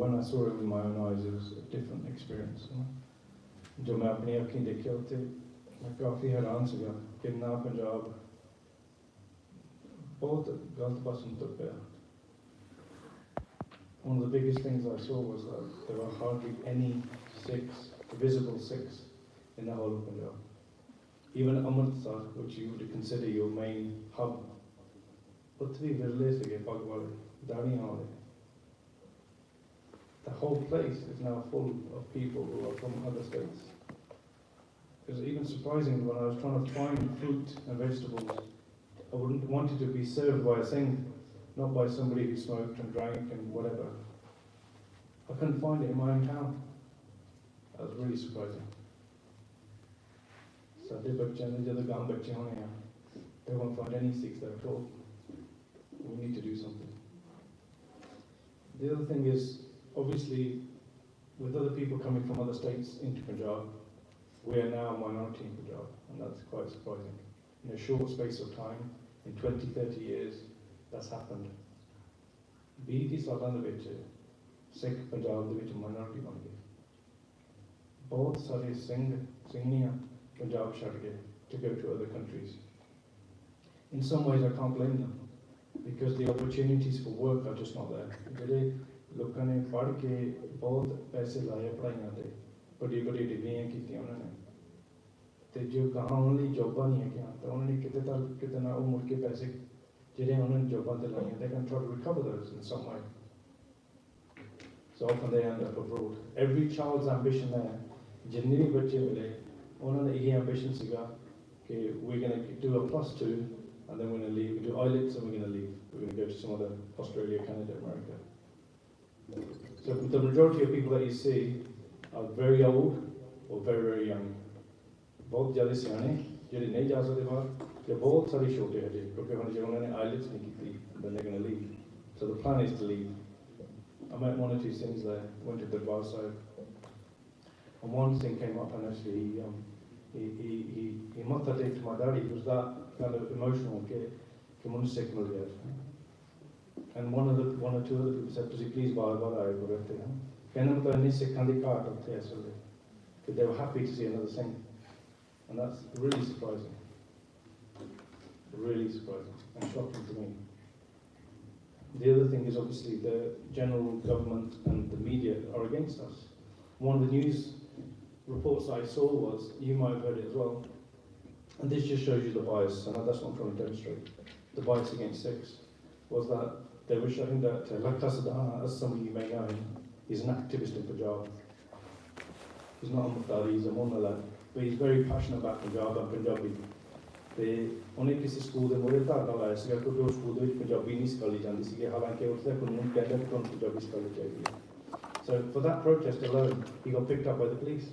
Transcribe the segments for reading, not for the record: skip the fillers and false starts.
when I saw it with my own eyes, it was a different experience. जो मैं अपनी आँखें देखा होते मैं काफ़ी हैरान सीगा कि ना पंजाब बहुत गलत पासन तुर पिया. One of the biggest things I saw was that there were hardly any Sikhs, visible Sikhs, in the whole of Punjab. Even Amritsar, which you would consider your main hub, utri virle sige pag wale, dadiyan wale. The whole place is now full of people who are from other states. It was even surprising when I was trying to find fruit and vegetables. I wouldn't want it to be served by a Singh, not by somebody who smoked and drank and whatever. I couldn't find it in my own town. That was really surprising. Sadhe bachche ne jadon gaam bachche hone hain, they won't find any Sikhs there at all. We need to do something. The other thing is, obviously, with other people coming from other states into Punjab, we are now a minority in Punjab, and that's quite surprising. In a short space of time, in 20, 30 years, that's happened. 20 ਸਾਲਾਂ ਦੇ ਵਿੱਚ ਸਿੱਖ ਪੰਜਾਬ ਦੇ ਵਿੱਚ minority ਬਣ ਗਏ. ਬਹੁਤ ਸਾਰੇ ਸਿੰਘੀਆਂ ਪੰਜਾਬ ਛੱਡ ਗਏ to go to other countries. In some ways, I can't blame them, because the opportunities for work are just not there. ਜਿਹੜੇ ਲੋਕਾਂ ਨੇ ਪੜ੍ਹ ਕੇ ਬਹੁਤ ਪੈਸੇ ਲਾਏ ਪੜ੍ਹਾਈਆਂ ਤੇ ਵੱਡੀ ਵੱਡੀ ਡਿਗਰੀਆਂ ਕੀਤੀਆਂ ਉਹਨਾਂ ਨੇ ਤੇ ਜੋ ਕਹਾਂ ਉਹਨਾਂ ਲਈ ਜੋਬਾਂ ਨਹੀਂ ਹੈਗੀਆਂ ਤਾਂ ਉਹਨਾਂ ਨੇ ਕਿਤੇ ਨਾ ਉਹ ਮੁੜ ਕੇ ਪੈਸੇ ਜਿਹੜੇ ਉਹਨਾਂ ਨੇ ਜੋਬਾਂ ਤੇ ਲਾਈਆਂ they can try to recover those in some way. So often they end up abroad. Every child's ambition there, ਜਿੰਨੇ ਵੀ ਬੱਚੇ ਮਿਲੇ ਉਹਨਾਂ ਦਾ ਇਹ ambition ਸੀਗਾ ਕਿ we're going to do a +2 and then we're going to leave, we do IELTS and we're going to leave. We're going to go to some other Australia, Canada, America. So the majority of people that you see are very old or very, very young. बहुत ज़्यादा सियाने ਜਿਹੜੇ ਨਹੀਂ ਜਾ ਸਕਦੇ ਬਾਹਰ ਤੇ ਬਹੁਤ ਸਾਰੇ ਛੋਟੇ ਹਜੇ ਕਿਉਂਕਿ ਹੁਣ ਜੇ ਉਹਨਾਂ ਨੇ IELTS ਨਹੀਂ ਕੀਤੀ then they're going to leave. So the plan is to leave. I met one or two Singhs there, went to the bar side, and one Singh came up and actually he matha teked my daddy. He was that kind of emotional कि मुझे Sikh मिल गया. And one or two other people said, "Does he please बार आए को रहते हैं?" कहने मतलब नहीं सिखां दी घाट होते ऐसे ले कि they were happy to see another Singh, and that's really surprising and shocking to me. The other thing is obviously the general government and the media are against us. One of the news reports I saw was, you might have heard it as well, and this just shows you the bias, and that's what I'm trying to demonstrate, the bias against Sikhs, was that they were showing that Lakha Sadhana, as some of you may know him, he's an activist in Punjab. He's not a Muhtari, he's a Munala, but he's very passionate about Punjab and Punjabi. ਤੇ ਉਹਨੇ ਕਿਸੇ school ਦੇ ਮੋਹਰੇ ਧਰਨਾ ਲਾਇਆ ਸੀਗਾ ਕਿਉਂਕਿ ਉਹ school ਦੇ ਵਿੱਚ ਪੰਜਾਬੀ ਨਹੀਂ ਸਿਖਾਈ ਜਾਂਦੀ ਸੀ ਹਾਲਾਂਕਿ ਉਸ ਦਾ ਕਾਨੂੰਨ ਕਹਿੰਦਾ ਕਿ ਤੁਹਾਨੂੰ ਪੰਜਾਬੀ ਸਿਖਾਉਣੀ ਚਾਹੀਦੀ ਹੈ. So for that protest alone, he got picked up by the police.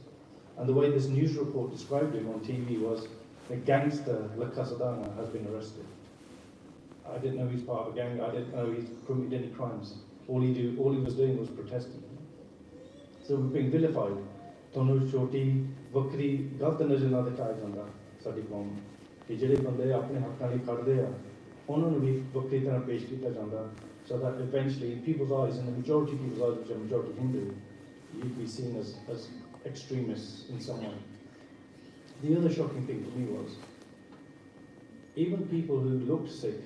And the way this news report described him on TV was, the gangster Lakha Sadhana has been arrested. I didn't know he's part of a gang, I didn't know he's committed any crimes. All he was doing was protesting. So we're being vilified. ਤੁਹਾਨੂੰ ਛੋਟੀ ਵੱਖਰੀ ਗਲਤ ਨਜ਼ਰ ਨਾਲ ਦਿਖਾਇਆ ਜਾਂਦਾ ਸਾਡੀ ਕੌਮ ਕਿ ਜਿਹੜੇ ਬੰਦੇ ਆਪਣੇ ਹੱਕਾਂ ਲਈ ਖੜਦੇ ਆ ਉਹਨਾਂ ਨੂੰ ਵੀ ਵੱਖਰੀ ਤਰ੍ਹਾਂ ਪੇਸ਼ ਕੀਤਾ ਜਾਂਦਾ so that eventually in people's eyes, in the majority of people's eyes which are majority Hindu, you'd be seen as extremists in some way. The other shocking thing to me was, even people who looked Sikh,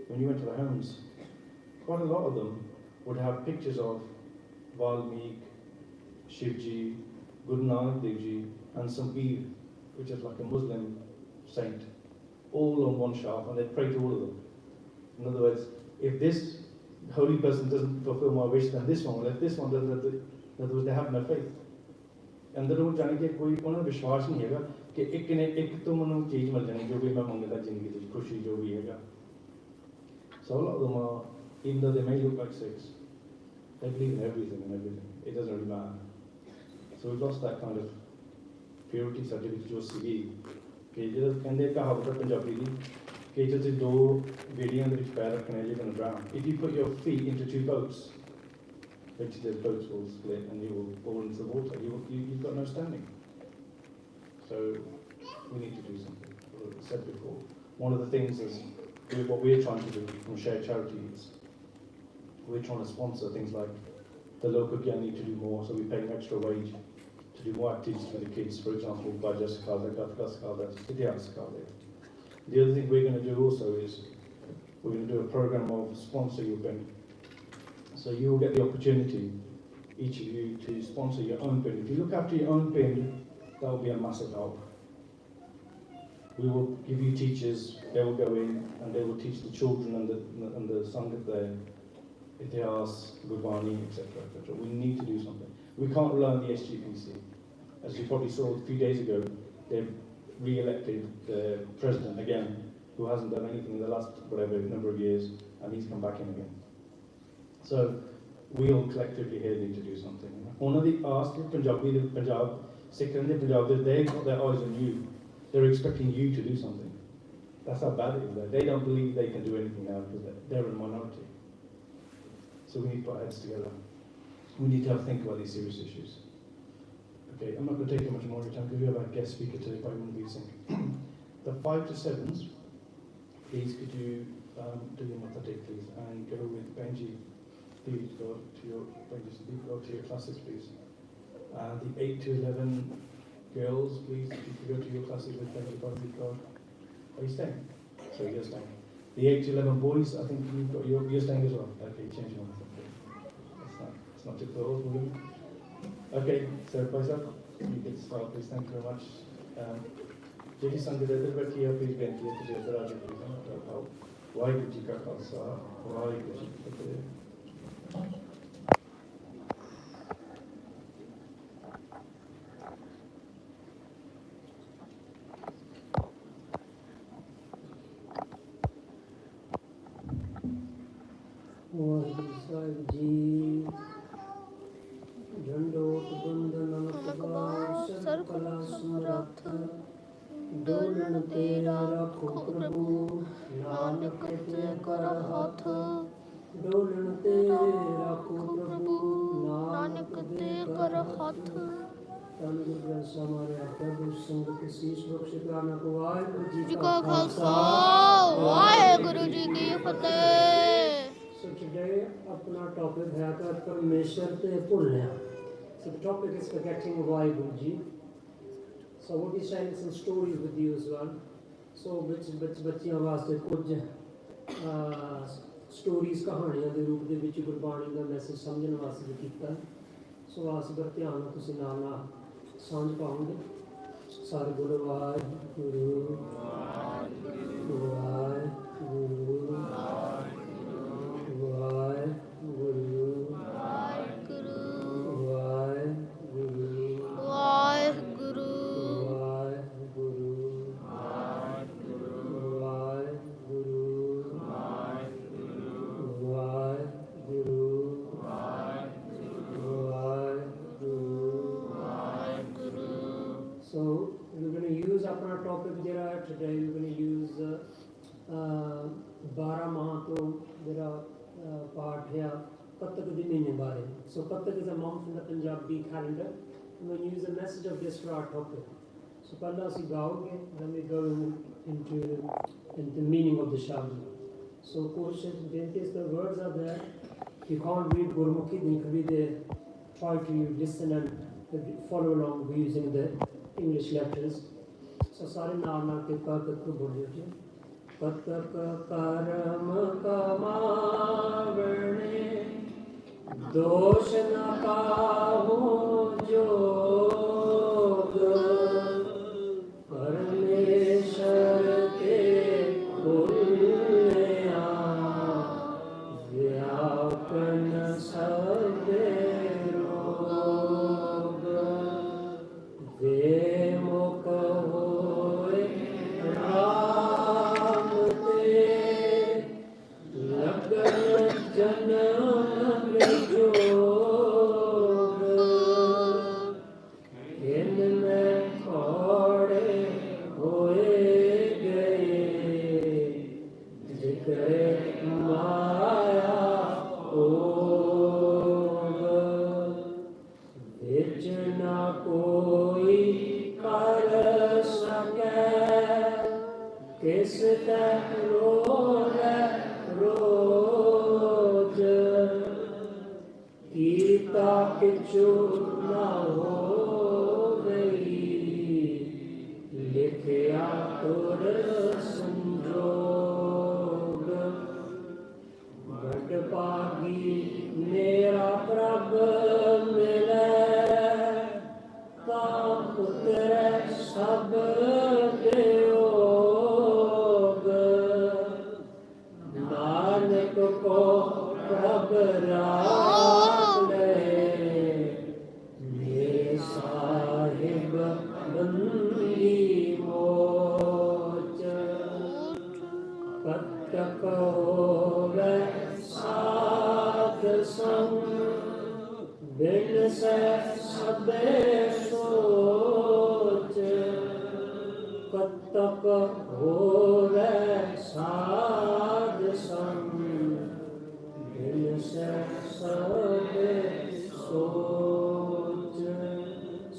when you went to the homes, quite a lot of them would have pictures of Valmiki, Shivji, Guru Nanak Dev Ji, and some Peer, which is like a Muslim saint, all on one shelf, and they'd pray to all of them. In other words, if this holy person doesn't fulfill my wish, then this one will. If this one doesn't, in other words, they have no faith. अंदर वो जाने के कोई उन्हें विश्वास नहीं है कि एक तो मनु चीज़ मिल जानी जो भी मैं मांगता जिंदगी की खुशी जो भी है. So a lot of them are, even though they may look like Sikhs, they believe in everything and everything. It doesn't really matter. So we've lost that kind of purity certificate जो सीगी कि जो कहते कहावत है पंजाबी दी कि जो तुम दो बेड़ियां दे विच पैर रखने you're going to drown. If you put your feet into two boats, which the boats will split and you will fall into the water, you've got no standing. So we need to do something. As I said before, one of the things is what we're trying to do from Share Charity is we're trying to sponsor things like the local gyani to do more, so we pay an extra wage to do more activities for the kids. For example, Baja Skada, Gatka Skada, Idea Skada. The other thing we're going to do also is we're going to do a program of sponsor your bin. So you will get the opportunity, each of you, to sponsor your own bin. If you look after your own bin, that will be a massive help. We will give you teachers, they will go in and they will teach the children and the Sangat there, Itihas, Gurbani, etc., etc. We need to do something. We can't rely on the SGPC. As you probably saw a few days ago, they've re-elected the president again, who hasn't done anything in the last whatever number of years, and he's come back in again. So we all collectively here need to do something. One of the asked Punjab, Sikh and the Punjab, they've got their eyes on you. They're expecting you to do something. That's how bad it is there. They don't believe they can do anything now because they're a minority. So we need to put our heads together. We need to have a think about these serious issues. Okay, I'm not going to take too much more of your time because we have our guest speaker today, Bhai Manvir Singh. The 5 to 7s, please could you do your math take, please, and go with Benji. Please go to your classes, please. The 8 to 11 girls, please, if you could go to your classes with Benji. Are you staying? So you're staying. The 8 to 11 boys, I think you're staying as well. Okay, change your mind. It's not too close, will you? Okay, so Faisal, you can start, please. Thank you very much. Jai Sangh de Dil Kiya, please bent kiya tujhe Daraja please. Waheguru Ji Ka Khalsa, Waheguru Ji Ki Fateh. Sahib Ji, Jandot Bandhan Namaskar, Sarkala Sumrath, Dolan Tera Rakho Prabhu, Nanak Te Kar Hath, Dolan Tera Rakho Prabhu, Nanak Te Kar Hath. ਧੰਨ ਗੁਰੂ ਗ੍ਰੰਥ ਸਾਹਿਬ ਹਮਾਰੇ ਆਗੂ ਸੰਗਤ ਦੀ ਸੀਸ ਬਖਸ਼ੇ ਨਾਨਕ ਵਾਹਿਗੁਰੂ ਜੀ ਕਾ ਖਾਲਸਾ ਵਾਹਿਗੁਰੂ ਜੀ ਕੀ ਫਤਿਹ। So today अपना topic है परमेश्वर ते भुलना. So the topic is forgetting Vaheguru Ji. So we'll be sharing some stories with you as well. So ਬੱਚਿਆਂ ਵਾਸਤੇ ਕੁਝ stories ਕਹਾਣੀਆਂ ਦੇ ਰੂਪ ਦੇ ਵਿੱਚ ਗੁਰਬਾਣੀ ਦਾ ਮੈਸੇਜ ਸਮਝਣ ਵਾਸਤੇ ਕੀਤਾ। ਸੋ ਆਸ ਬਰ ਧਿਆਨ ਨਾਲ ਤੁਸੀਂ ਨਾਲ ਸਾਂਝ ਪਾਉਂਗੇ। ਸਾਰੇ ਬੋਲੋ Waheguru Waheguru Waheguru Waheguru So we're going to use अपना topic ਜਿਹੜਾ today we're going to use 12 ਮਾਹ ਤੋਂ ਜਿਹੜਾ ਪਾਠ ਹੈ ਕੱਤਕ ਦੇ ਮਹੀਨੇ ਬਾਰੇ. So ਕੱਤਕ is a month in the Punjabi calendar. We're going to use the message of this for our topic. So ਪਹਿਲਾਂ ਅਸੀਂ ਗਾਓਗੇ, then we go into the meaning of the shabd. So Korshish, Ventis, the words are there. If you can't read Gurmukhi, then you can read the, try to listen and follow along using the English letters. So सारे नाम के कतक बोलिए जी. कतक कर्म कमावने दोष न पाहु जोग परमेश्वर के पुण्या व्यापन सबे रोग वे मुख होए राम ते लगन जन्म जोग इनमें थोड़े होए गए जिक्र माया ओग विच न कोई कर सके किस तक रोज कीर्तन किचु न होवे लिखिया तुर संजोग बड़ पागी मेरा प्रभ मिले ता उतरे सब वियोग नानक को प्रभ राख ले मेरे साहिब बंदी मोच कतक होवे साध संग बिन से सबे सोच कतक होवे साध संग बिन से सबे सोच.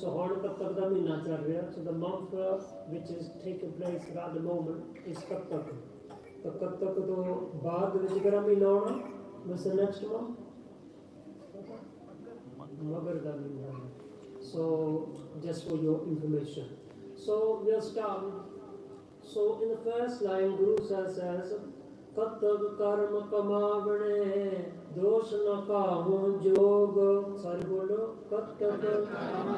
So ਹੁਣ ਕੱਤਕ ਦਾ ਮਹੀਨਾ ਚੱਲ ਰਿਹਾ. So the month which is taking place at the moment is ਕੱਤਕ. ਤਾਂ ਕੱਤਕ ਤੋਂ ਬਾਅਦ ਵਿੱਚ ਕਿਹੜਾ ਮਹੀਨਾ ਆਉਣਾ? What's the next month? Magar da mਹੀਨਾ. So just for your information. So we'll start. So in the first line Guru says ਕੱਤਕ ਕਰਮ ਕਮਾਵਣੇ ਦੋਸ਼ ਨ ਕਾਹੂ ਜੋਗ. ਸਾਰੇ ਬੋਲੋ ਕੱਤਕ ਕਰਮ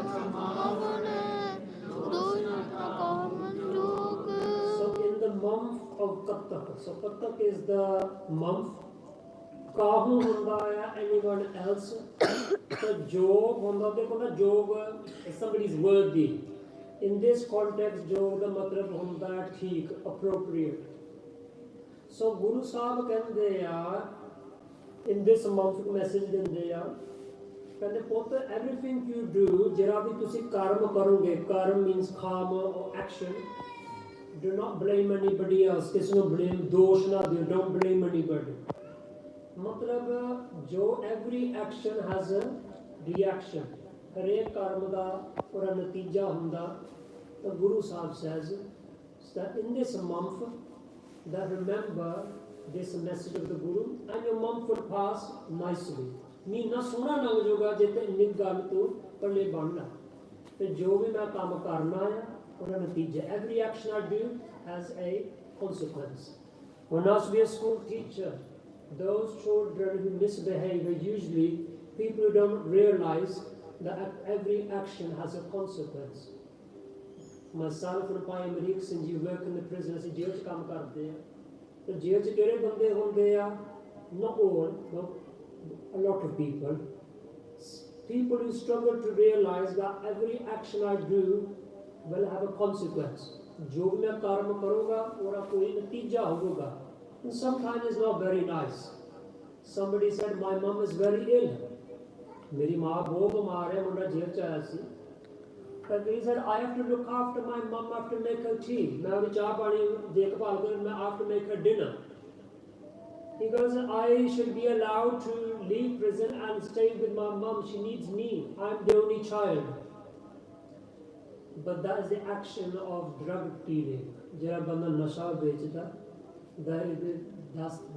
ਕਮਾਵਣੇ ਦੋਸ਼ ਨ ਕਾਹੂ ਜੋਗ. So in the month of ਕੱਤਕ, so ਕੱਤਕ is the month. ਕਾਹੂ ਹੁੰਦਾ ਹੈ anyone else. ਤਾਂ ਜੋਗ ਹੁੰਦਾ, ਦੇਖੋ ਨਾ, ਜੋਗ somebody is worthy. In this context ਜੋਗ ਦਾ ਮਤਲਬ ਹੁੰਦਾ ਹੈ ਠੀਕ, appropriate. So Guru Sahib ਕਹਿੰਦੇ ਆ in this month message ਦਿੰਦੇ ਆ, ਕਹਿੰਦੇ ਪੁੱਤ everything you do, ਜਿਹੜਾ ਵੀ ਤੁਸੀਂ ਕਰਮ ਕਰੋਗੇ, ਕਰਮ means karma or action, do not blame anybody else. ਕਿਸੇ ਨੂੰ blame, ਦੋਸ਼ ਨਾ ਦਿਓ, don't blame anybody. ਮਤਲਬ ਜੋ every action has a reaction, ਹਰੇਕ ਕਰਮ ਦਾ ਉਹਦਾ ਨਤੀਜਾ ਹੁੰਦਾ. ਤਾਂ Guru Sahib says that in this month that remember this message of the Guru and your month will pass nicely. ਮਹੀਨਾ ਸੋਹਣਾ ਲੰਘ ਜਾਊਗਾ ਜੇ ਤੇ ਇੰਨੀ ਗੱਲ ਤੋਂ ਪੱਲੇ ਬਣਨਾ. ਤੇ ਜੋ ਵੀ ਮੈਂ ਕੰਮ ਕਰਨਾ ਆ ਉਹਦਾ ਨਤੀਜਾ, every action I do has a consequence. When I was a school teacher, those children who misbehave are usually people who don't realize that every action has a consequence. Myself and Bhai Manvir Singh Ji work in the prison. ਅਸੀਂ ਜੇਲ੍ਹ 'ਚ ਕੰਮ ਕਰਦੇ ਆ. ਤੇ ਜੇਲ੍ਹ 'ਚ ਕਿਹੜੇ ਬੰਦੇ ਹੁੰਦੇ ਆ? Not all, but a lot of people. People who struggle to realize that every action I do will have a consequence. ਜੋ ਮੈਂ ਕਰਮ ਕਰੂੰਗਾ ਉਹਦਾ ਕੋਈ ਨਤੀਜਾ ਹੋਊਗਾ. And sometimes it's not very nice. Somebody said my mom is very ill. ਮੇਰੀ ਮਾਂ ਬਹੁਤ ਬਿਮਾਰ ਹੈ, ਮੁੰਡਾ ਜੇਲ੍ਹ 'ਚ ਆਇਆ ਸੀ. But he said, I have to look after my mom, I have to make her tea. I have to make her dinner. He goes, I should be allowed to leave prison and stay with my mom. She needs me. I'm the only child. But that is the action of drug dealing.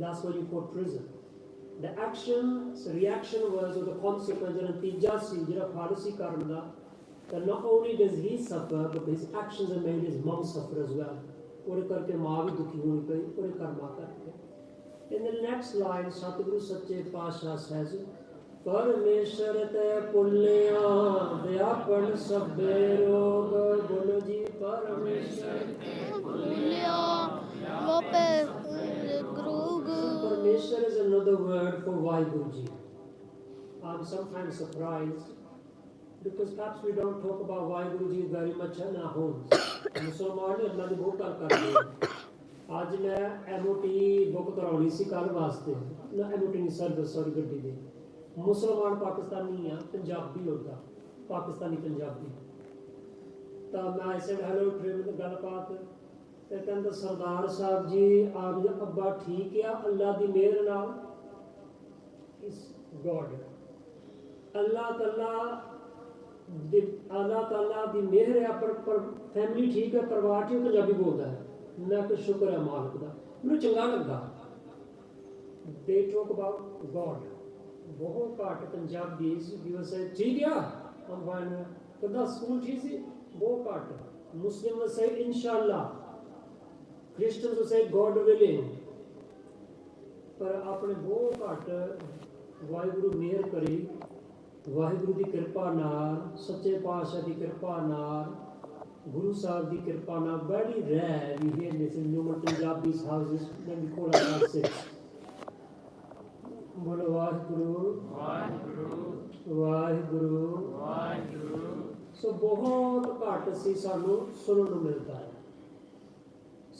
That's what you call prison. The reaction was, or the consequence, that not only does he suffer, but his actions have made his mom suffer as well. In the next line, Satguru Sache Pasha says, Parmeshwar te pulya vyapan sabbe rog. Bolo ji, Parmeshwar te pulya vyapan rog. Parmeshwar is another word for Vaheguru Ji. I'm sometimes surprised because perhaps we don't talk about Vaheguru Ji very much in our homes. Musalman ne Allah di bahut kar karde. Aaj main MOT book karauni si kal waste. Na MOT ni service sorry gaddi di. Musalman Pakistani hai, Punjabi hoga. Pakistani Punjabi. Ta main I said hello train mein gal baat. ਤੇ ਕਹਿੰਦਾ ਸਰਦਾਰ ਸਾਹਿਬ ਜੀ ਆਪ ਦਾ ਅੱਬਾ ਠੀਕ ਆ ਅੱਲਾ ਦੀ ਮਿਹਰ ਨਾਲ. ਇਸ God ਅੱਲਾਹ ਤਾਲਾ ਦੀ ਮਿਹਰ ਹੈ ਪਰ ਫੈਮਿਲੀ ਠੀਕ ਹੈ, ਪਰਿਵਾਰ ਠੀਕ, ਪੰਜਾਬੀ ਬੋਲਦਾ ਹੈ. ਮੈਂ ਕਿ ਸ਼ੁਕਰ ਹੈ ਮਾਲਕ ਦਾ, ਮੈਨੂੰ ਚੰਗਾ ਲੱਗਾ. They talk about God. बहुत घट पंजाबी you will say ठीक है I'm fine कदा स्कूल ठीक सी बहुत घट Muslim will say inshallah Christians will say God willing पर अपने बहुत घट वाहिगुरु मेहर करी वाहिगुरु की कृपा नाल सच्चे पातशाह की कृपा नाल Guru Sahib की कृपा नाल very rare we hear this in Newman Punjabi's houses when we call our six बोलो वाहिगुरु वाहिगुरु वाहिगुरु वाहिगुरु सो बहुत घट सी सानू सुनने को मिलता है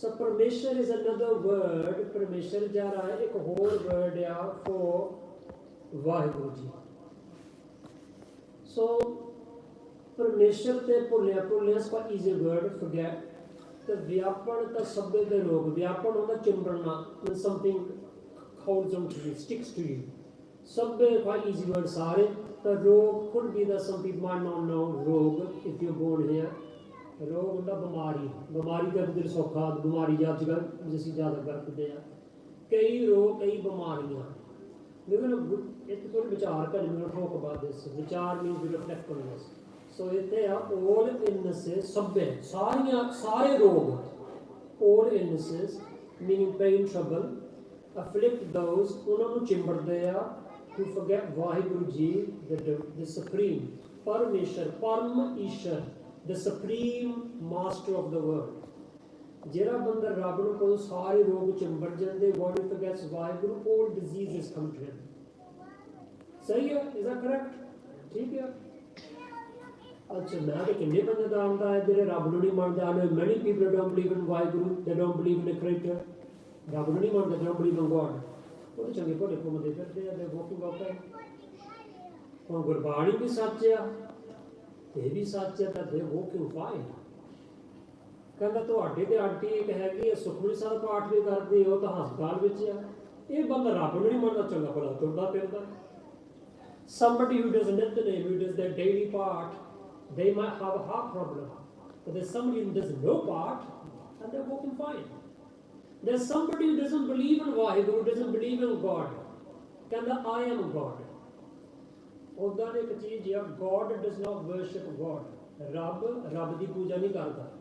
सो परमेश्वर इज अनदर वर्ड परमेश्वर जा रहा है एक और वर्ड या फॉर वाहिगुरु जी सो परमेश्वर ते भुलिया भुलिया quite easy word forget the व्यापन ता शब्द दे लोग व्यापन होता चिंबड़ना when something holds on to you sticks to you शब्द quite easy word सारे the रोग could be that some people might not know रोग if you're born here रोग होता बीमारी बीमारी का दिल सौखा बीमारी या जगह जैसी ज़्यादा करते हैं कई रोग कई बीमारियां लेकिन एक थोड़ी विचार कर मैं talk about this विचार means we reflect on this so इतने all illnesses सब सारे रोग all illnesses meaning pain trouble afflict those उन्होंने चिंबड़ते हैं who forget Waheguru ji the supreme परमेश्वर परम ईश्वर the supreme master of the world जेरा बंदा रब नूं कोई सारे रोग चिंबड़ जाते God forgets Waheguru all diseases come to him सही है is that correct ठीक है अच्छा मैं तो किन्ने बंदे दा आंदा है जेरे रब नूं नहीं मनदे I know many people don't believe in Waheguru they don't believe in a creator रब नूं नहीं मनदे they don't believe in God वो तो चंगे भले घूमदे फिरदे आ they walking okay हुण गुरबाणी भी सच है ते भी सच है तां they walking fine कहंदा तुहाडे ते आंटी एक हैगी सुखमनी साहिब पाठ भी करदी हो तां हस्पताल विच है ਇਹ ਬੰਦਾ ਰੱਬ ਨੂੰ ਨਹੀਂ ਮੰਨਦਾ ਚੰਗਾ ਭਲਾ ਤੁਰਦਾ ਫਿਰਦਾ somebody who does Nityam who does their daily part they might have a heart problem but there's somebody who does no part and they're walking fine there's somebody who doesn't believe in Vaheguru who doesn't believe in God ਕਹਿੰਦਾ I am God ਉਦਾਂ ਦੀ ਇੱਕ ਚੀਜ਼ ਹੈ God does not worship God ਰੱਬ ਦੀ ਪੂਜਾ ਨਹੀਂ ਕਰਦਾ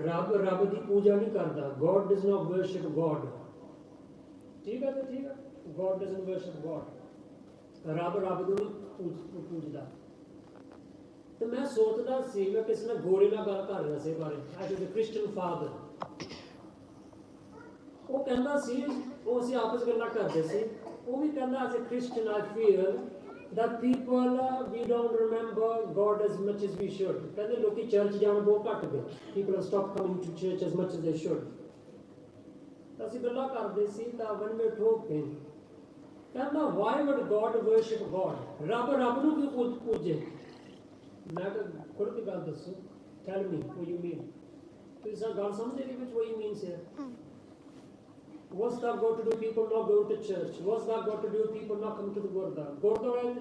ਰੱਬ ਦੀ ਪੂਜਾ ਨਹੀਂ ਕਰਦਾ God does not worship God ठीक है God doesn't worship God ਰੱਬ ਨੂੰ ਨਹੀਂ ਪੂਜਦਾ ਤੇ ਮੈਂ ਸੋਚਦਾ ਸੀ ਮੈਂ ਕਿਸੇ ਨਾਲ ਗੋਰੇ ਨਾਲ ਗੱਲ ਕਰ ਰਿਹਾ ਸੀ ਬਾਰੇ ਐਜ਼ ਅ ਕ੍ਰਿਸਚੀਅਨ ਫਾਦਰ ਉਹ ਕਹਿੰਦਾ ਸੀ ਉਹ ਅਸੀਂ ਆਪਸ ਗੱਲਾਂ ਕਰਦੇ ਸੀ ਉਹ ਵੀ ਕਹਿੰਦਾ as a Christian I feel that people we don't remember God as much as we should ਕਹਿੰਦੇ ਲੋਕੀ ਚਰਚ ਜਾਣ ਬਹੁਤ ਘੱਟ ਗਏ people have stopped coming to church as much as they should ਅਸੀਂ ਗੱਲਾਂ ਕਰਦੇ ਸੀ ਤਾਂ when we were talking ਕਹਿੰਦਾ why would God worship God ਰੱਬ ਨੂੰ ਕਿਉਂ ਪੂਜੇ ਮੈਂ ਕਿਹਾ ਖੁੱਲ੍ਹ ਕੇ ਗੱਲ ਦੱਸੋ tell me what you mean ਤੁਸੀਂ ਗੱਲ ਸਮਝਦੇ ਕਿ which what he means here what's that got to do people not going to church what's that got to do people not coming to the ਗੁਰਦੁਆਰੇ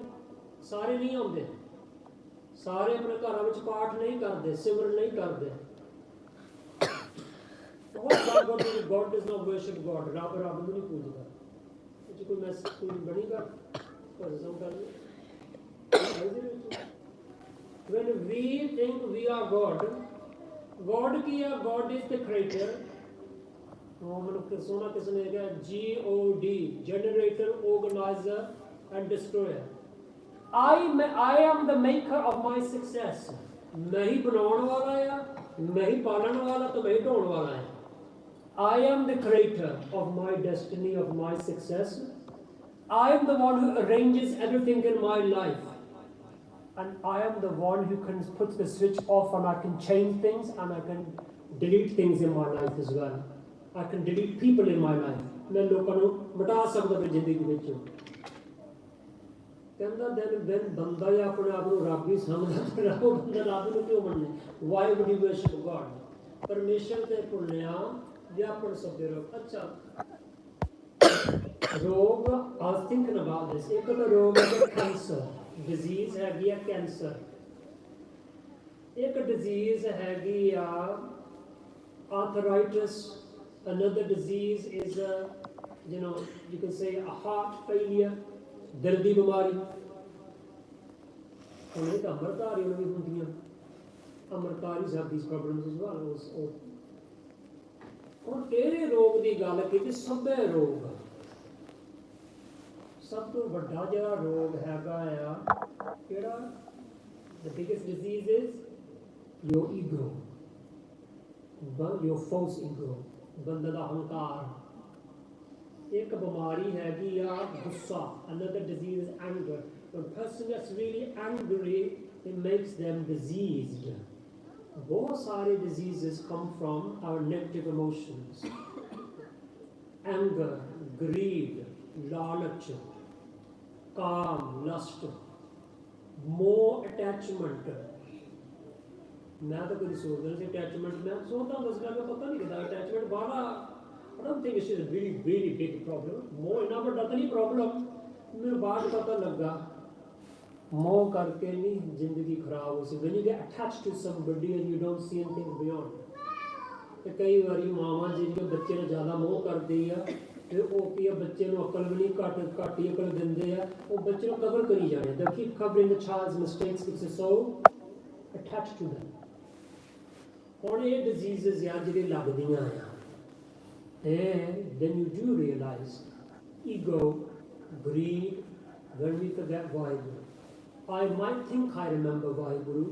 ਸਾਰੇ ਨਹੀਂ ਆਉਂਦੇ ਸਾਰੇ ਆਪਣੇ ਘਰਾਂ ਵਿੱਚ ਪਾਠ ਨਹੀਂ ਕਰਦੇ ਸਿਮਰਨ ਨਹੀਂ ਕਰਦੇ What God does not worship God. ਰੱਬ ਨੂੰ ਨਹੀਂ ਪੂਜਦਾ ਇਹ ਕੋਈ ਮੈਸੇਜ ਕੋਈ ਬਣੀ ਗੱਲ ਪਰ ਸਮਝ When we think we are God ਕੀ ਹੈ God is the creator ਉਹ ਮੈਨੂੰ ਸੋਨਾ ਕਿਸ ਨੇ ਕਿਹਾ God generator organizer and destroyer I am the maker of my success ਮੈਂ ਹੀ ਬਣਾਉਣ ਵਾਲਾ ਆ ਮੈਂ ਹੀ ਪਾਲਣ ਵਾਲਾ ਤੇ ਮੈਂ ਹੀ ਢਾਉਣ ਵਾਲਾ ਆ I am the creator of my destiny, of my success. I am the one who arranges everything in my life. And I am the one who can put the switch off and I can change things and I can delete things in my life as well. I can delete people in my life. मैं लोगों को मिटा सकता अपनी जिंदगी में कहता दिन बंदा या अपने आप को रब ही समझदा बंदा रब नूं क्यों मनना Why would he worship God? परमेश्वर ते भुल्लिया व्यापन शब्द रोग अच्छा रोग I was thinking about this एक तो रोग है कैंसर डिजीज है गया कैंसर एक डिजीज है गया arthritis another disease is you can say a heart failure दिल की बीमारी उन्हें तो अमृतधारी भी होंगी Amritdhari have these problems as well और केड़े रोग की गल की सभे रोग सब तो बड़ा जरा रोग हैगा केड़ा the biggest disease is your ego your false ego बंदे दा अहंकार एक बीमारी हैगी गुस्सा another disease is anger when a person gets really angry it makes them diseased बहुत सारे diseases come from our negative emotions anger greed लालच काम lust more attachment मैं तो कभी सोचता नहीं attachment मैं सोचता हूँ बस मैं पता नहीं कितना attachment बड़ा I don't think it's a really really big problem more इतना बड़ा तो नहीं problem मेरे बाद पता लगा मोह करके नहीं जिंदगी खराब हो सकती when you get attached to somebody and you don't see anything beyond तो कई बारी मामा जिनके बच्चे ने ज़्यादा मोह कर दिया फिर वो की बच्चे ने अकल भी नहीं घट ही अकल देंदे आ वो बच्चे को कवर करी जाने they keep covering the child's mistakes because they're so attached to them और ये diseases यार जिहड़ी लगदियां आ then you do realize ego greed when we forget Vaheguru I might think I remember Vaheguru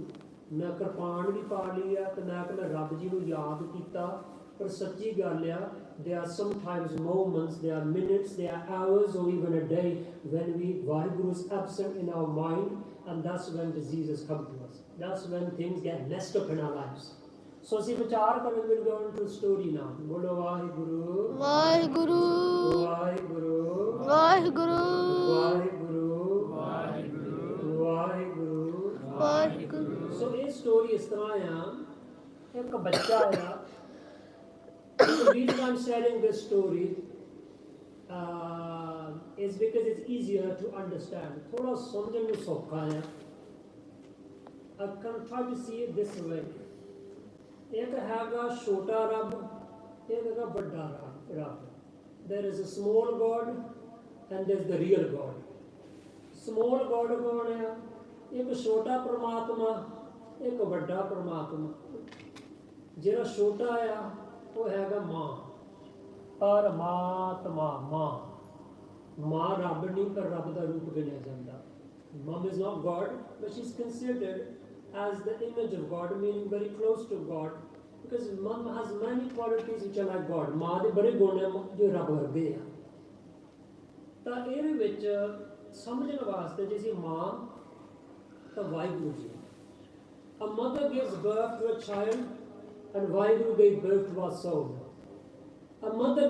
मैं कृपान भी पा लिया तो मैं रब जी को याद किया पर सच्ची गल आ there are sometimes moments there are minutes there are hours or even a day when Vaheguru is absent in our mind and that's when diseases come to us that's when things get messed up in our lives so ਅਸੀਂ ਵਿਚਾਰ ਕਰਾਂਗੇ we'll go into story now ਬੋਲੋ Waheguru Waheguru Waheguru Waheguru Waheguru Waheguru Waheguru Waheguru So this story is एक बच्चा आया the reason I'm sharing this story is because it's easier to understand थोड़ा समझने में सौखा है I can try to see it this way एक हैगा छोटा रब एक हैगा बड़ा रब there is a small God and there's the real God small God कौन है एक छोटा परमात्मा एक बड़ा परमात्मा जिहड़ा छोटा आ वो हैगा मां परमात्मा मां रब नहीं पर रब का रूप गिनिया जाता mom is not God but she is considered as the image of God meaning very close to God because mom has many qualities which are like God मां दे बड़े गुण है जो रब वर्गे आ ਤਾਂ ਇਹਦੇ ਵਿੱਚ ਸਮਝਣ ਵਾਸਤੇ ਜੇ ਸੀ ਮਾਂ ਤਾਂ Waheguru ji A mother gives birth to a child and Vaheguru gave birth to our soul. A mother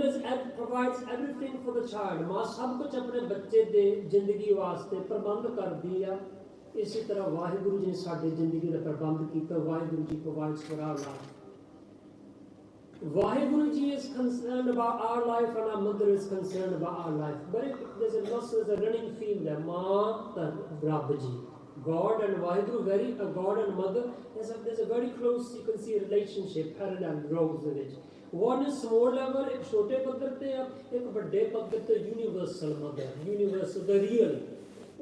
provides everything for the child. मां सब कुछ अपने बच्चे दे जिंदगी वास्ते प्रबंध करती है इसी तरह वाहिगुरु जी ने साडी जिंदगी का प्रबंध किया Waheguru ji provides for our life. Vaheguru ji is concerned about our life and our mother is concerned about our life. But there's a running theme there. Maa Rab ji. God and Vaheguru, God and mother, there's a very close, you can see, relationship, parallel roles in it. One is small level, एक छोटे पद्धर पे एक बड़े पद्धर पे universal mother, universal, the real.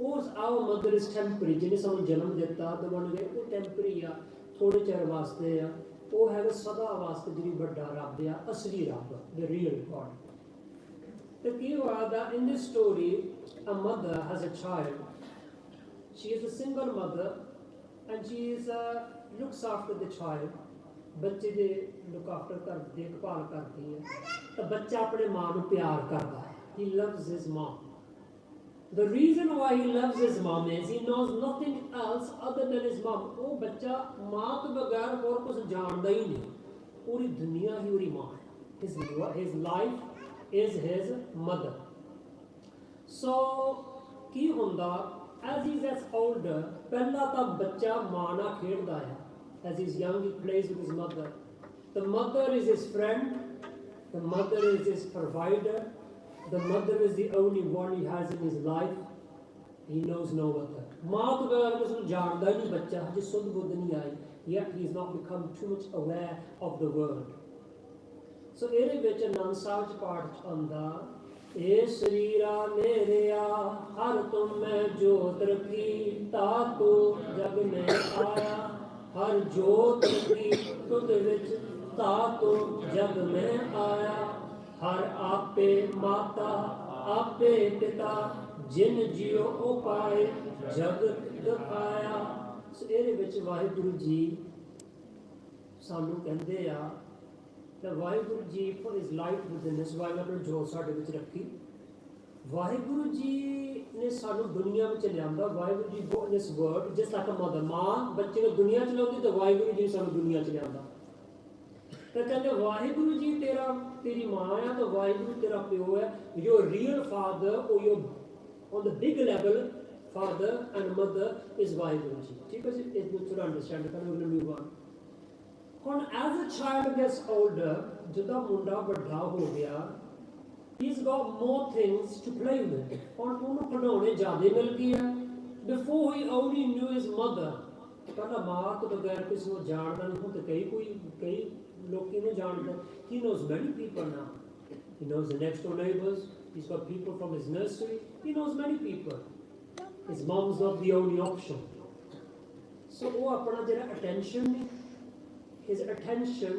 और our mother is temporary, जिन्हें सामने जन्म देता तो बन गए वो temporary या थोड़े चेर वास्ते या वो है सदा वास्ते जिन्हें बड़ा रब या असली रब, the real God. तो क्या हुआ था in this story, a mother has a child. She is a single mother and she is looks after the child. बच्चे दे look after कर देखभाल करती है तो बच्चा अपने माँ को प्यार करता है. He loves his mom. The reason why he loves his mom is he knows nothing else other than his mom. वो बच्चा माँ के बगैर और कुछ जानता ही नहीं. पूरी दुनिया ही उसकी माँ है. His life is his mother. So की होंदा as he gets older, पहला तो बच्चा माँ ना खेलता है. As he's young, he plays with his mother. The mother is his friend. The mother is his provider. The mother is the only one he has in his life. He knows no other. माँ तो बगैर किसी को जानता ही नहीं बच्चा जिस सुध बुद्ध नहीं आई. Yet he has not become too much aware of the world. So ਇਹਦੇ ਵਿੱਚ ਅਨੰਦ ਸਾਹਿਬ ਚ ਪਾਠ ਆਉਂਦਾ ए शरीरा मेरेया हर तुम में जोत रखी ताको जग में आया हर जोत रखी तुद विच ताको जग में आया हर आपे माता आपे पिता जिन जियो उपाय जगत दिखाया। सो ਇਹਦੇ ਵਿੱਚ ਵਾਹਿਗੁਰੂ ਜੀ ਸਾਨੂੰ ਕਹਿੰਦੇ ਆ that Waheguru ji put his light within us while ਆਪਣੀ ਜੋਤ ਸਾਡੇ ਵਿੱਚ ਰੱਖੀ। ਵਾਹਿਗੁਰੂ ਜੀ ਨੇ ਸਾਨੂੰ ਦੁਨੀਆ ਵਿੱਚ ਲਿਆਂਦਾ। Waheguru ji brought this word just like a mother ਮਾਂ ਬੱਚੇ ਨੂੰ ਦੁਨੀਆ ਚ ਲਿਆਉਂਦੀ ਤਾਂ ਵਾਹਿਗੁਰੂ ਜੀ ਸਾਨੂੰ ਦੁਨੀਆ ਚ ਲਿਆਂਦਾ। ਤਾਂ ਕਹਿੰਦੇ ਵਾਹਿਗੁਰੂ ਜੀ ਤੇਰੀ ਮਾਂ ਆ ਤਾਂ ਵਾਹਿਗੁਰੂ ਤੇਰਾ ਪਿਓ ਹੈ। your real father or your on the big level father and mother is Waheguru ji. ਠੀਕ ਹੈ ਜੀ, ਇਹ ਨੂੰ ਥੋੜਾ ਅੰਡਰਸਟੈਂਡ ਕਰਨਾ। we're going to move on। ਹੁਣ as a child gets older ਜਦੋਂ ਮੁੰਡਾ ਵੱਡਾ ਹੋ ਗਿਆ he's got more things to play with। ਹੁਣ ਉਹਨੂੰ ਖਿਡੌਣੇ ਜ਼ਿਆਦਾ ਮਿਲ ਗਏ ਆ। before he only knew his mother ਪਹਿਲਾਂ ਮਾਂ ਤੋਂ ਬਗੈਰ ਕਿਸੇ ਨੂੰ ਜਾਣਦਾ ਨਹੀਂ। ਹੁਣ ਤਾਂ ਕਈ ਲੋਕੀ ਨੂੰ ਜਾਣਦਾ। he knows many people now। he knows the next door neighbors, he's got people from his nursery, he knows many people। his mom's not the only option। so ਉਹ ਆਪਣਾ ਜਿਹੜਾ attention ਨਹੀਂ his attention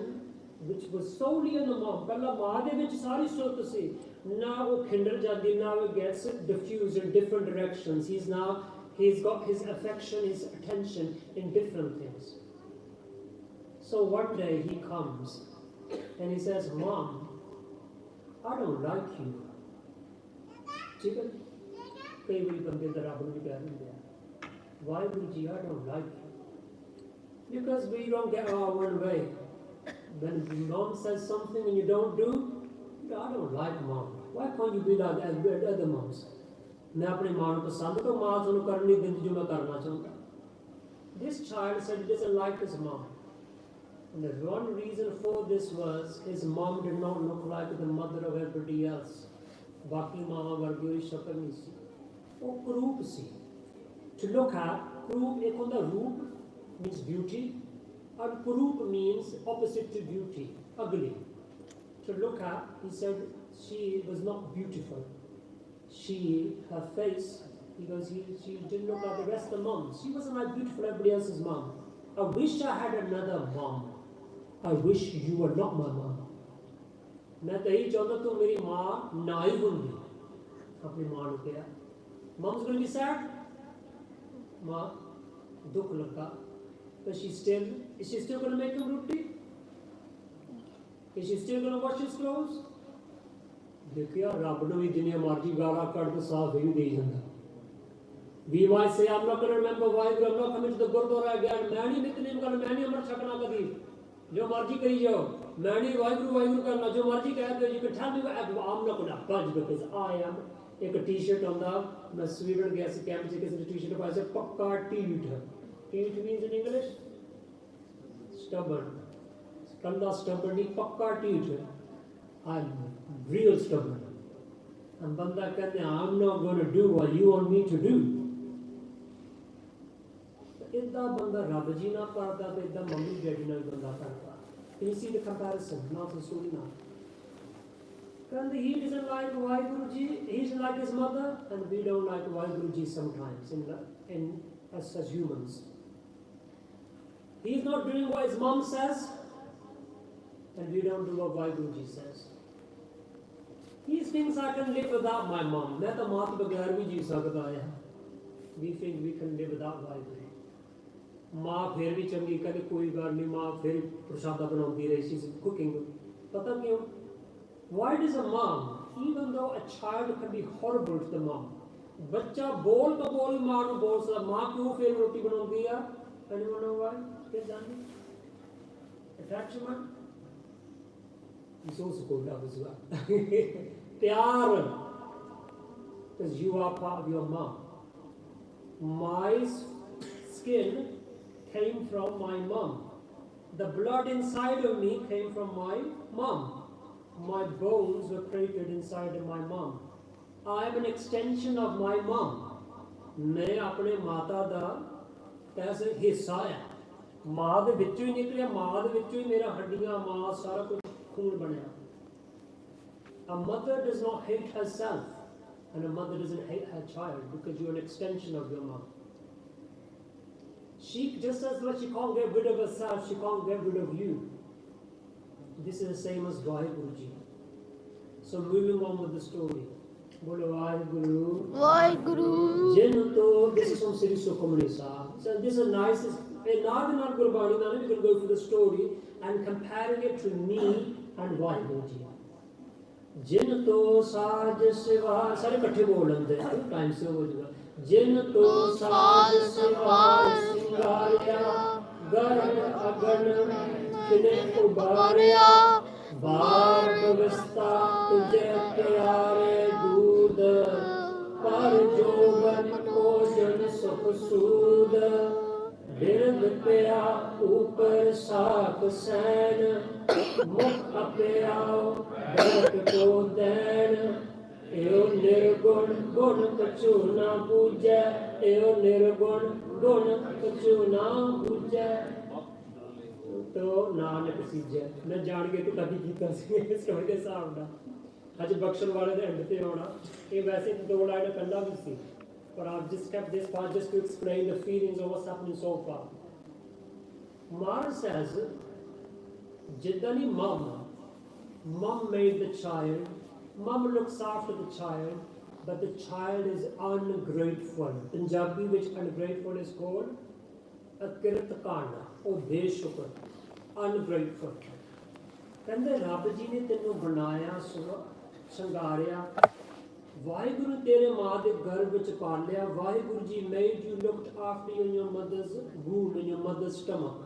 which was solely on the mom ਪਹਿਲਾਂ ਮਾਂ ਦੇ ਵਿੱਚ ਸਾਰੀ ਸੁਰਤ ਸੀ। now ਉਹ ਖਿੰਡਰ ਜਾਂਦੀ, now it gets diffused in different directions। he's got his affection, his attention in different things। so one day he comes and he says, Mom, I don't like you। ਠੀਕ ਹੈ, ਕਈ ਵਾਰੀ ਬੰਦੇ ਦਾ ਰੱਬ ਨੂੰ ਵੀ ਕਹਿ ਦਿੰਦੇ ਆ Waheguru ji I don't like you because we don't get our own way। when mom says something and you don't do, I don't like mom, why can't you be like other moms। मैं अपनी मां को पसंद तो मां ਤੁਹਾਨੂੰ ਕਰਨ ਨਹੀਂ ਦਿੰਦੀ ਜੋ ਮੈਂ ਕਰਨਾ ਚਾਹੁੰਦਾ। this child said he doesn't like his mom and the one reason for this was his mom did not look like the mother of everybody else। ਬਾਕੀ ਮਾਵਾਂ ਵਰਗੀ ਉਹਦੀ ਸ਼ਕਲ ਨਹੀਂ ਸੀ, ਉਹ ਕਰੂਪ ਸੀ। to look at ਕਰੂਪ ਇੱਕ ਹੁੰਦਾ ਰੂਪ means beauty and kurup means opposite to beauty, ugly। to look at, he said she was not beautiful। her face, because she didn't look like the rest of the moms। she wasn't like beautiful everybody else's mom। I wish I had another mom। I wish you were not my mom। मैं तो यही चाहता तू मेरी माँ ना ही होंगी। अपनी माँ ने कहा mom's going to be sad। माँ दुख लगा but is she still going to make him roti? Is she still going to wash his clothes? देखिए रब ने भी जिन्हें मर्जी गाला कट के साफ ही दे जाता। we might say I'm not going to remember why I'm not coming to the gurdwara again। मैं नहीं नितनेम करना, मैं नहीं अमृत छकना कभी, जो मर्जी करी जाओ। मैं नहीं वाहिगुरु करना, जो मर्जी कह दो। you can tell me what I'm not going to budge because I am। एक टी-शर्ट आंदा, मैं स्वीडन गया सी कैंप से किसी ने टी-शर्ट पाया से पक्का tit. Tit means in English stubborn। Kalla stubborn नहीं, पक्का टीट। I'm real stubborn। हम बंदा कहते हैं I'm not going to do what you want me to do। इतना बंदा रब जी ना करता तो इतना मम्मी डैडी ना बंदा करता। Can you see the comparison? Not the story now। कहते he doesn't like Waheguru ji, he doesn't like his mother, and we don't like Waheguru ji sometimes in us as humans। He's not doing what his mom says, and we don't do what Waheguru ji says। He thinks I can live without my mom। मैं तो माँ के बगैर भी जी सकता है। We think we can live without Waheguru. माँ फिर भी चंगी, कहते कोई गल नहीं, माँ फिर प्रसादा बनाती रही, she's cooking। पता क्यों? Why does a mom, even though a child can be horrible to the mom, बच्चा बोल तो बोल माँ को बोल सकता, माँ क्यों फिर रोटी बनाती है? Anyone know why? क्या जानते? Attachment is also called love as well। प्यार, because you are part of your mom। My skin came from my mom। The blood inside of me came from my mom। My bones were created inside of my mom। I am an extension of my mom। मैं अपने माता दा कैसे हिस्सा है। माँ दे विचों ही निकलिया, माँ दे विचों ही मेरा हड्डियां मांस सारा कुछ खून बनया। A mother does not hate herself, and a mother doesn't hate her child because you're an extension of your mom. She, just as much she can't get rid of herself, she can't get rid of you. This is the same as Vaheguru Ji. So moving on with the story. Bolo Vaheguru. Vaheguru. This is from Sri Sukhmani Sahib. So this is nice. Not Gurbani, now we can go for the story and comparing it to me and Vaheguru Ji. जिन तो साज सिवार सारे इकट्ठे बोल लेंगे time से हो जाएगा जिन तो साज सिवार सिंगारिया गरम अगन किने उबारिया बार व्यवस्था तुझे प्यारे दूध पर जोबन भोजन सुख सूद बिरद पिया ऊपर साक सैन मुख अप्याओ बरत को दैन एओ निर्गुण गुण कछु ना पूजै एओ निर्गुण गुण कछु ना पूजै तो नानक सीजै मैं जान के तो कभी कीता सी स्टोरी दे हिसाब नाल अज बख्शण वाले दे एंड ते होना ये वैसे दो लाइन पहला भी सी but I've just kept this part just to explain the feelings of what's happening so far. Mara says, Jiddani mom made the child, mom looks after the child, but the child is ungrateful. Punjabi which ungrateful is called Akirtakana or Beshukar, ungrateful. Kande Rabbi ji ne tenu banaya sangarya Vaheguru tere maa de garb vich paaliya. Vaheguru ji made you looked after you in your mother's womb, in your mother's stomach.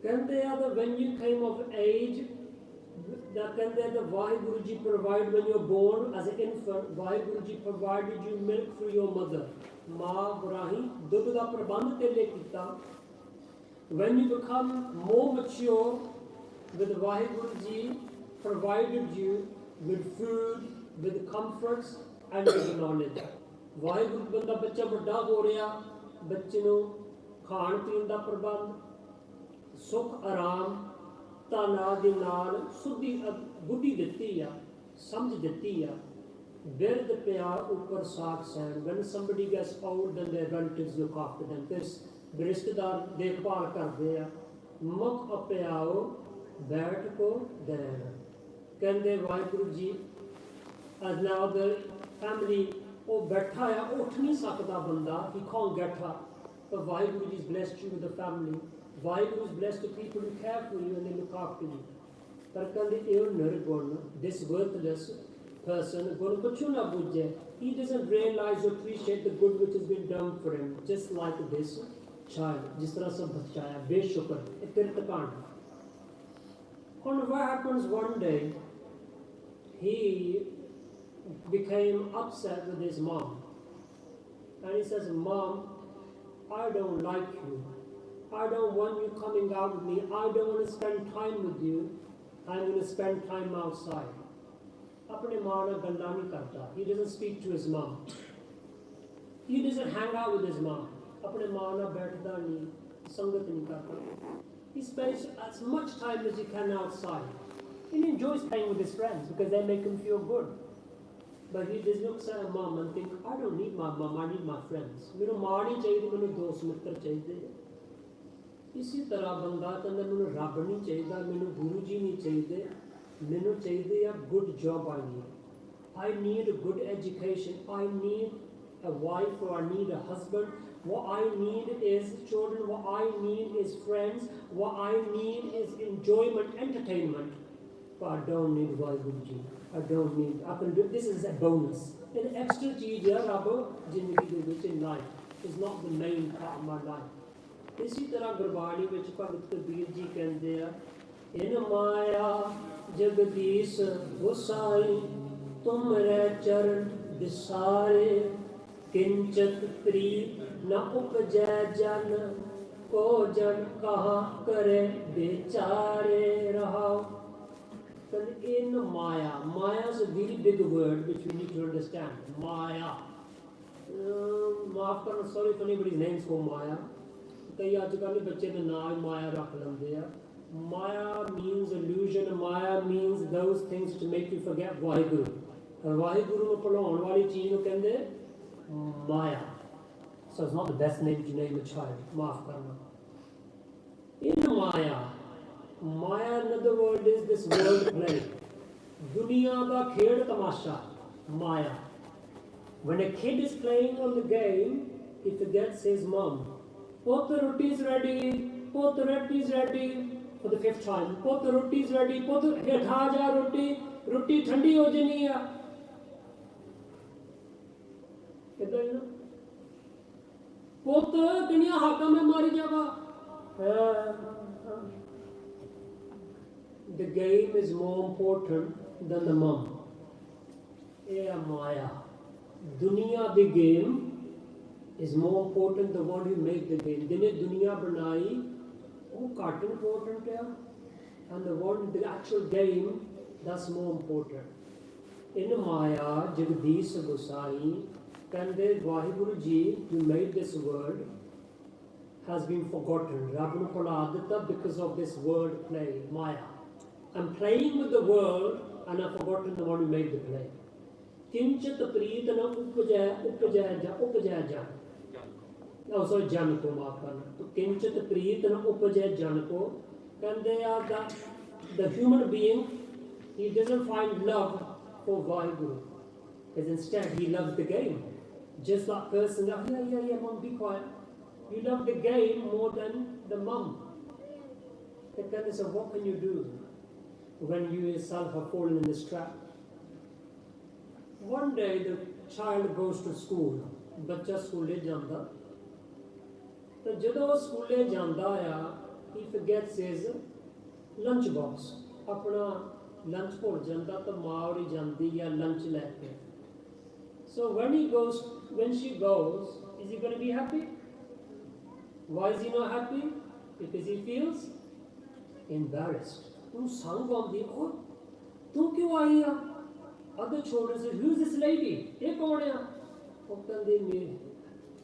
Kande that when you came of age, that Vaheguru ji provided when you were born as an infant, Vaheguru ji provided you milk for your mother. Maa burahi dudh da prabandh tere kita. When you become more mature, with Vaheguru ji provided you with food, with comforts and with knowledge. Vaheguru banda bachcha vadda ho reha, bachche nu khaan peen da prabandh, sukh aram, tana de naal suddhi buddhi ditti ya, samjh ditti ya. Bird pyar upar saak sain. When somebody gets old, then their relatives look after them. This rishtedar dekhbhal karde ya. Mukh apyao baith ko den. Kende Vaheguru ji, as now the family oh baitha hai uth nahi sakda banda, he can't get up, but Vaheguru ji has blessed you with the family. Vaheguru has blessed the people who care for you and they look after you. Par kande eo nirgun, this worthless person, gun kuchu na bujhe, he doesn't realize or appreciate the good which has been done for him, just like this child, jis tarah sab bachaya beshukar ikirtakand. And what happens one day, he became upset with his mom. And he says, Mom, I don't like you. I don't want you coming out with me. I don't want to spend time with you. I'm going to spend time outside. Apne maa naal galla nahi karta. He doesn't speak to his mom. He doesn't hang out with his mom. Apne maa naal baithda nahi, sangat nahi karta. He spends as much time as he can outside. He enjoys playing with his friends because they make him feel good. But he just looks at a mom and thinks, I don't need my mom, I need my friends. Mero maa nahi chahiye, mero dost mitra chahiye. Isi tarah banda kanda mero Rabb nahi chahiye, mero Guru ji nahi chahiye, mero chahiye a good job I need. I need a good education. I need a wife or I need a husband. What I need is children. What I need is friends. What I need is enjoyment, entertainment. But I don't need Vaheguru ji. I don't need. I can do. This is a bonus. An extra cheez hai Rabbo zindagi de vich in life is not the main part of my life. Isi tarah Gurbani vich Bhagat Kabir ji kende a in maya jagdish gosai tumre charan bisare किंचत प्रीत न उपजै जन को जन कहाँ करे बेचारे रहाओ. In Maya, Maya is a very big word which we need to understand. Maya. माफ करना, sorry if anybody's names called Maya. कई आजकल बच्चे ने नाम माया रख लेंदे आ. Maya means illusion, Maya means those things to make you forget Vaheguru. Vaheguru ਨੂੰ ਭੁਲਾਉਣ ਵਾਲੀ ਚੀਜ਼ ਨੂੰ ਕਹਿੰਦੇ Maya. So it's not the best name to name a child. Maaf karna. In Maya, Maya, another word is this word play. Duniya da khed tamasha. Maya. When a kid is playing on the game, he forgets his mom. Put the roti is ready. Put the roti is ready. For the 5th time. Put the roti is ready. Put the hetha ja roti. Roti thandi ho jani hai. Kida hai na? Put kaniya haka mein mari jaga. The game is more important than the mom. Yeah, Maya. Dunya, the game, is more important than the one who made the game. Dine dunya banai, oh, cut important hai. And the one, the actual game, that's more important. In Maya, Jagdish Gosai, Kande Vaheguru Ji, who made this word, has been forgotten. Rabnu Koladita because of this word play, Maya. I'm playing with the world and I've forgotten the one who made the play. Kinchat Preetana Upajaya Jan. Oh, sorry, Janako Mapana. Kinchat Preetana Upajaya Janako. And they are the human being, he doesn't find love for Vaheguru. Because instead he loves the game. Just that person, yeah, mom, be quiet. You love the game more than the mum. And then they say, what can you do when you yourself are fallen in this trap? One day the child goes to school. Bachcha school janda. So jado school janda ya, he forgets his lunch box. Apna lunch bhul janda to maa uri jandi ya lunch leke. So when she goes, is he going to be happy? Why is he not happy? Because he feels embarrassed. Oh, other children say, who's this lady?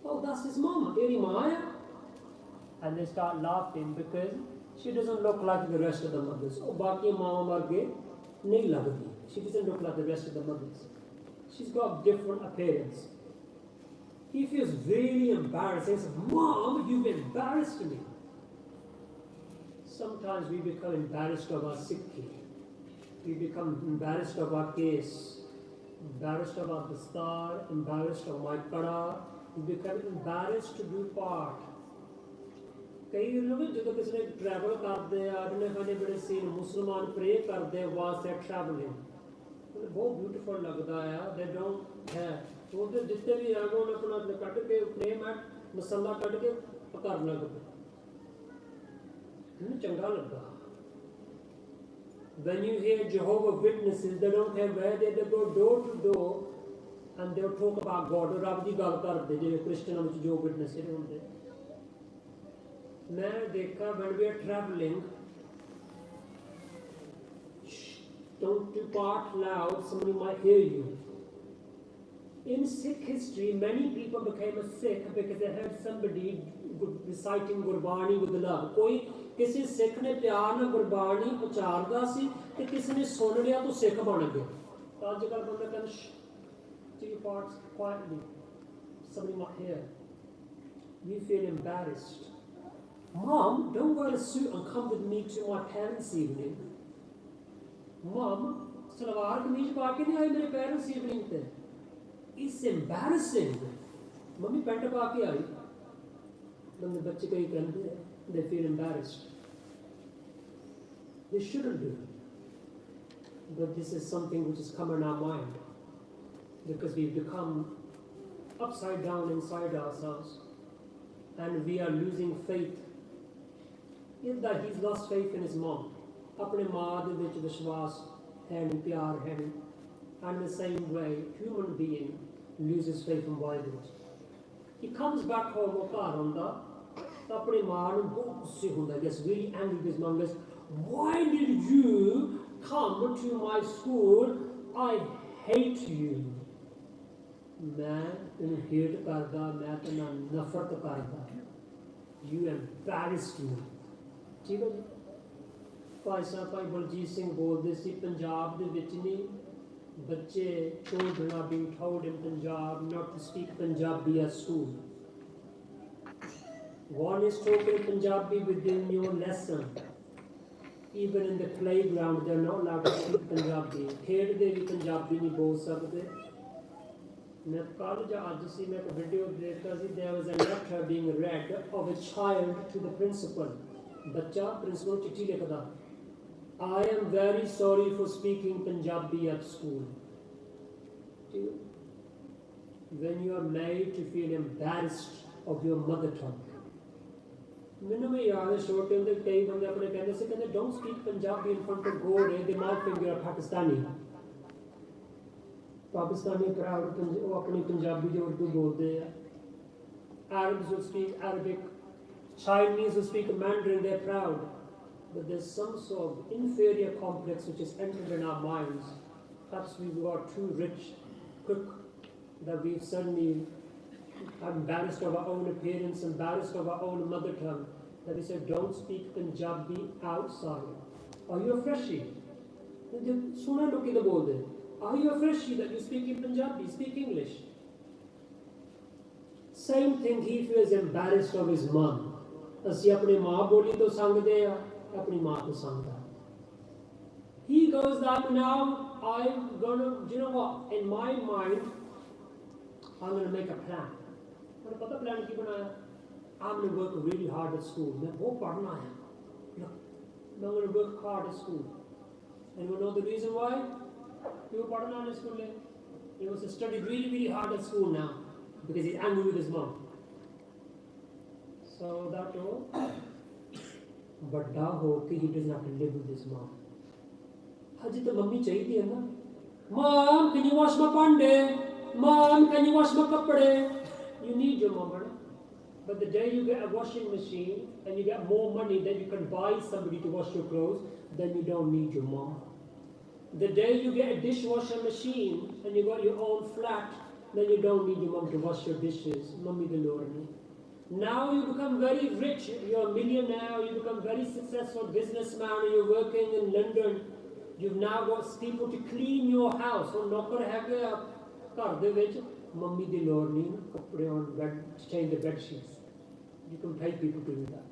Oh, that's his mama. And they start laughing because she doesn't look like the rest of the mothers. She doesn't look like the rest of the mothers. She's got different appearance. He feels really embarrassed. He says, Mom, you've embarrassed me. Sometimes we become embarrassed of our sikhi. We become embarrassed of our case, embarrassed of our dastar, embarrassed of my kada. We become embarrassed to do part. कई लोग जो किसी ने travel करते हैं अपने खाने बड़े सीन मुसलमान प्रे करते हैं वास्ट ट्रैवलिंग बहुत ब्यूटीफुल लगता है दे डोंट है तो जितने भी हैं वो अपना कट के फ्लेम है मसाला कट के कर लगते हैं चंगा लगा. When you hear Jehovah's Witnesses, they don't have where they go door to door and they'll talk about God. और आप दी गल करते जो क्रिश्चियन में जो विटनेस होंगे. मैं देखा when we are traveling, don't you part loud, somebody might hear you. In Sikh history, many people became a Sikh because they heard somebody reciting Gurbani with love. कोई किसी सिख ने प्यार ना गुरबानी उचारदा सी ते किसी ने सुन लिया तो सिख बन गया. तो आजकल बंदे कहते to your parts quietly. Somebody might hear. You feel embarrassed. Mom, don't wear a suit and come with me to my parents' evening. Mom, salwar kameez पा के नहीं आई मेरे parents' evening पे. It's embarrassing. मम्मी पैंट पा के आई. बंदे बच्चे कहीं कहते हैं. They feel embarrassed. They shouldn't do it. But this is something which has come in our mind because we've become upside down inside ourselves and we are losing faith. In that he's lost faith in his mom. अपने माँ दे विच विश्वास है नहीं प्यार है नहीं. And the same way, human being loses faith in Bible. He comes back home और घर आंदा. अपनी माँ ने बहुत गुस्से होता है, gets really angry with his mom, goes, why did you come to my school? I hate you. मैं तेरे hate करदा, मैं तेरे नफरत करदा. You embarrassed me. ठीक है जी? ਭਾਈ ਸਾਹਿਬ ਭਾਈ ਬਲਜੀਤ ਸਿੰਘ ਬੋਲਦੇ ਸੀ ਪੰਜਾਬ ਦੇ ਵਿੱਚ ਨਹੀਂ ਬੱਚੇ children are being told in Punjab not to speak Punjabi at school. One is spoken Punjabi within your lesson. Even in the playground they are not allowed to speak Punjabi. ਖੇਡਦੇ ਵੀ ਪੰਜਾਬੀ ਨਹੀਂ ਬੋਲ ਸਕਦੇ. ਮੈਂ ਕੱਲ੍ਹ ਜਾਂ ਅੱਜ ਸੀ ਮੈਂ ਇੱਕ ਵੀਡੀਓ ਦੇਖਦਾ ਸੀ there was a letter being read of a child to the principal. ਬੱਚਾ ਪ੍ਰਿੰਸੀਪਲ ਨੂੰ ਚਿੱਠੀ ਲਿਖਦਾ I am very sorry for speaking Punjabi at school. When you are made to feel embarrassed of your mother tongue. ਮੈਨੂੰ ਵੀ ਯਾਦ ਹੈ ਛੋਟੇ ਹੁੰਦੇ ਕਈ ਬੰਦੇ ਆਪਣੇ ਕਹਿੰਦੇ ਸੀ ਕਹਿੰਦੇ don't speak Punjabi in front of God they might think you are Pakistani. Pakistani proud ਉਹ ਆਪਣੀ ਪੰਜਾਬੀ ਜੋ ਉਰਦੂ ਬੋਲਦੇ ਆ. Arabs who speak Arabic, Chinese who speak Mandarin they are proud. But there's some sort of inferior complex which is entered in our minds. Perhaps we got too rich, quick, that we've suddenly embarrassed of our own appearance, embarrassed of our own mother tongue, that we said, don't speak Punjabi outside. Are you a freshie? Suna loki da bolde. Are you a freshie that you speak in Punjabi, speak English? Same thing, he feels embarrassed of his mom. ਅਸੀਂ ਆਪਣੀ ਮਾਂ ਬੋਲੀ ਤੋਂ ਸੰਗਦੇ ਆ ਆਪਣੀ ਮਾਂ ਤੋਂ ਸੰਗਦਾ. He goes that now I'm gonna, you know what, in my mind I'm gonna make a plan. मैंने पता plan की बनाया. I'm gonna work really hard at school. मैं बहुत पढ़ना है. Look, I'm gonna work hard at school. And you know the reason why? क्यों पढ़ना है स्कूल में? He wants to study really hard at school now because he's angry with his mom. So that ਵੱਡਾ ਹੋ ਕੇ he doesn't have to live with his mom. ਹਜੇ ਤਾਂ mummy ਚਾਹੀਦੀ ਹੈ ਨਾ. Mom, can you wash my ਭਾਂਡੇ? Mom, can you wash my ਕੱਪੜੇ? You need your mom, right? But the day you get a washing machine and you get more money that you can buy somebody to wash your clothes, then you don't need your mom. The day you get a dishwasher machine and you got your own flat, then you don't need your mom to wash your dishes. Mummy the Lord. Now you become very rich, you're a millionaire, you become very successful businessman, and you're working in London. You've now got people to clean your house. So नौकर है कि घर दे विच mummy दी लोड़ नहीं कपड़े on bed change the bed sheets. You can pay people to do that.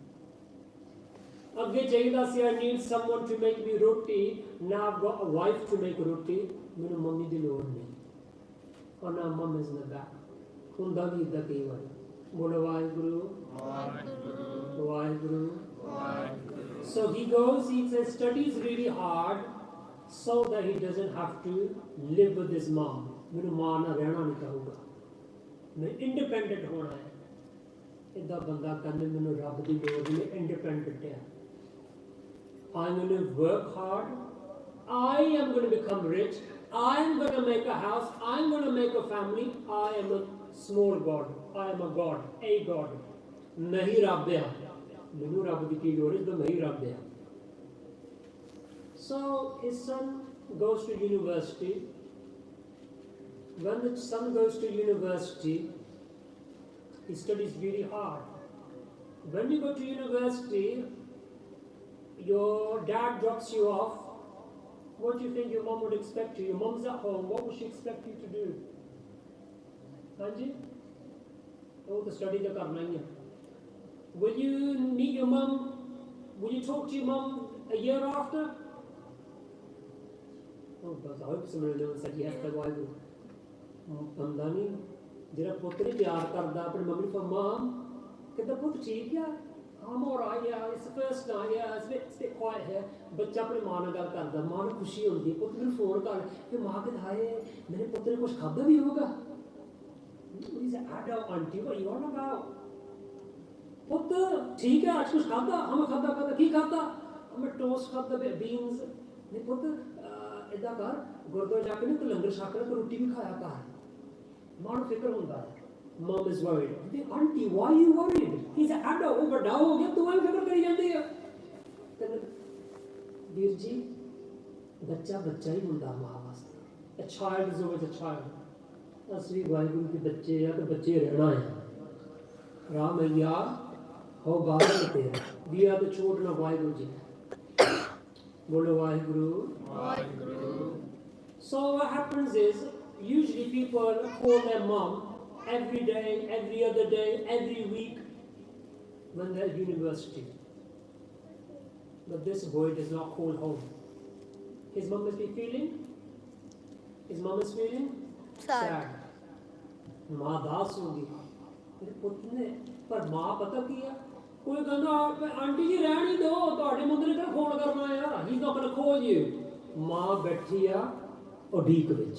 अगे चाहिए सी I need someone to make me roti. Now I've got a wife to make roti. मैंने मम्मी दी लोड़ नहीं. और now mom is in the back. हुंदा भी इदा कई बार. बोलो Waheguru Waheguru Waheguru. So he goes, he says, studies really hard so that he doesn't have to live with his mom. मैंने माँ ना रहना नहीं चाहूँगा. मैं independent होना है. इदा बंदा कहने मैंने रब दी लोड़ नहीं independent है. I'm going to work hard. I am going to become rich. I am going to make a house. I am going to make a family. I am a small God. I am a God. A God. नहीं रब दे. मैनू रब दी की लोड़ है तो नहीं रब दे. So his son goes to university. When the son goes to university, he studies really hard. When you go to university, your dad drops you off. What do you think your mom would expect you? Your mom's at home. What would she expect you to do? Hanji? Oh, the study to karna hi hai. Will you meet your mom? Will you talk to your mom a year after? Oh, but I hope someone else said yes, but why would? बंदा नहीं जरा पुत्र ही प्यार करदा अपनी mummy को mom कहता पुत्र ठीक है I'm alright, yeah, it's the first night, yeah, it's a bit quiet here. बच्चा अपनी माँ ਨਾਲ ਗੱਲ करदा, माँ ਨੂੰ खुशी होती है, पुत्र मेरे फोन कर, फिर माँ कहता है, मेरे पुत्र ने कुछ खादा भी होगा. He's an adult auntie, what are you on about? पुत्र ठीक है आज कुछ खादा, हम खादा की खादा, हमें टोस्ट खादा beans. नहीं पुत्र इदा कर गुरुद्वारे जाके नहीं तो लंगर छक ले तो रोटी भी खाया कर. माँ ਨੂੰ ਫਿਕਰ ਹੁੰਦਾ ਹੈ. Mom is worried. Auntie, why are you worried? He's an adult, वो बड़ा हो गया, तू वही फिक्र करी जाती है. वीर जी, बच्चा बच्चा ही होता माँ वास्ते. A child is always a child. असली वाहिगुरु के बच्चे या तो बच्चे रहना है. राम मैया, हो बाहर तेरा. We are the children of Waheguru ji. Bolo Vaheguru. So what happens is, usually people call their mom every day, every other day, every week when they're at university. But this boy does not call home. His mom must be feeling? His mom is feeling? Sad. माँ दास होगी मेरे पुत्र ने पर माँ पता की है कोई कहना आंटी जी रहन ही दो ਤੁਹਾਡੇ ਮੁੰਡੇ ਨੇ ਕਿਹੜਾ ਫੋਨ ਕਰਨਾ ਆ he's not going to call you ਮਾँ ਬੈਠੀ ਆ ਉਡੀਕ ਵਿੱਚ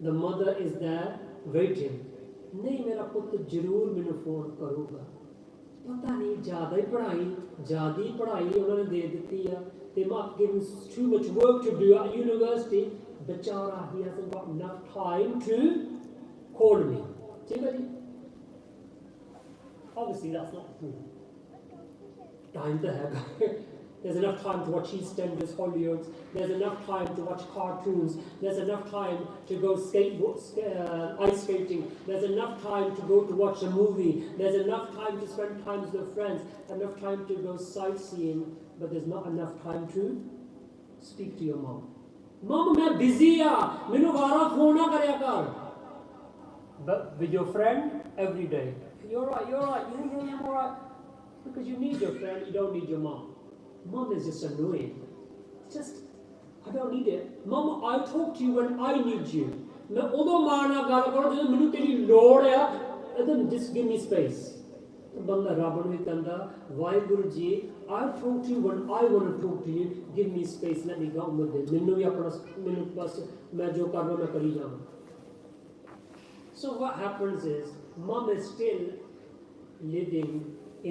the mother is there waiting ਨਹੀਂ ਮੇਰਾ ਪੁੱਤ ਜ਼ਰੂਰ ਮੈਨੂੰ ਫੋਨ ਕਰੂਗਾ ਪਤਾ ਨਹੀਂ ਜ਼ਿਆਦਾ ਹੀ ਪੜ੍ਹਾਈ ਉਹਨਾਂ ਨੇ ਦੇ ਦਿੱਤੀ ਆ they might give him too much work to do at university बेचारा he hasn't got enough time to call me ठीक है जी obviously that's not true time to have there's enough time to watch EastEnders Hollyoaks there's enough time to watch cartoons there's enough time to go ice skating there's enough time to go to watch a movie there's enough time to spend time with your friends enough time to go sightseeing but there's not enough time to speak to your mom I'm busy मैनू वारा phone ना करया कर but with your friend every day you're right yeah I'm alright because you need your friend you don't need your mom is just annoying just I don't need it mom I talk to you when I need you मैं उदो मां नाल गल करो जदों मैनू तेरी लोड़ आ then just give me space बंदा रब नूं भी कहंदा Waheguru ji I talk to you when I want to talk to you give me space let me go with it मैनू भी अपना मैनू बस मैं जो करना मैं करी जावां so what happens is mom is still living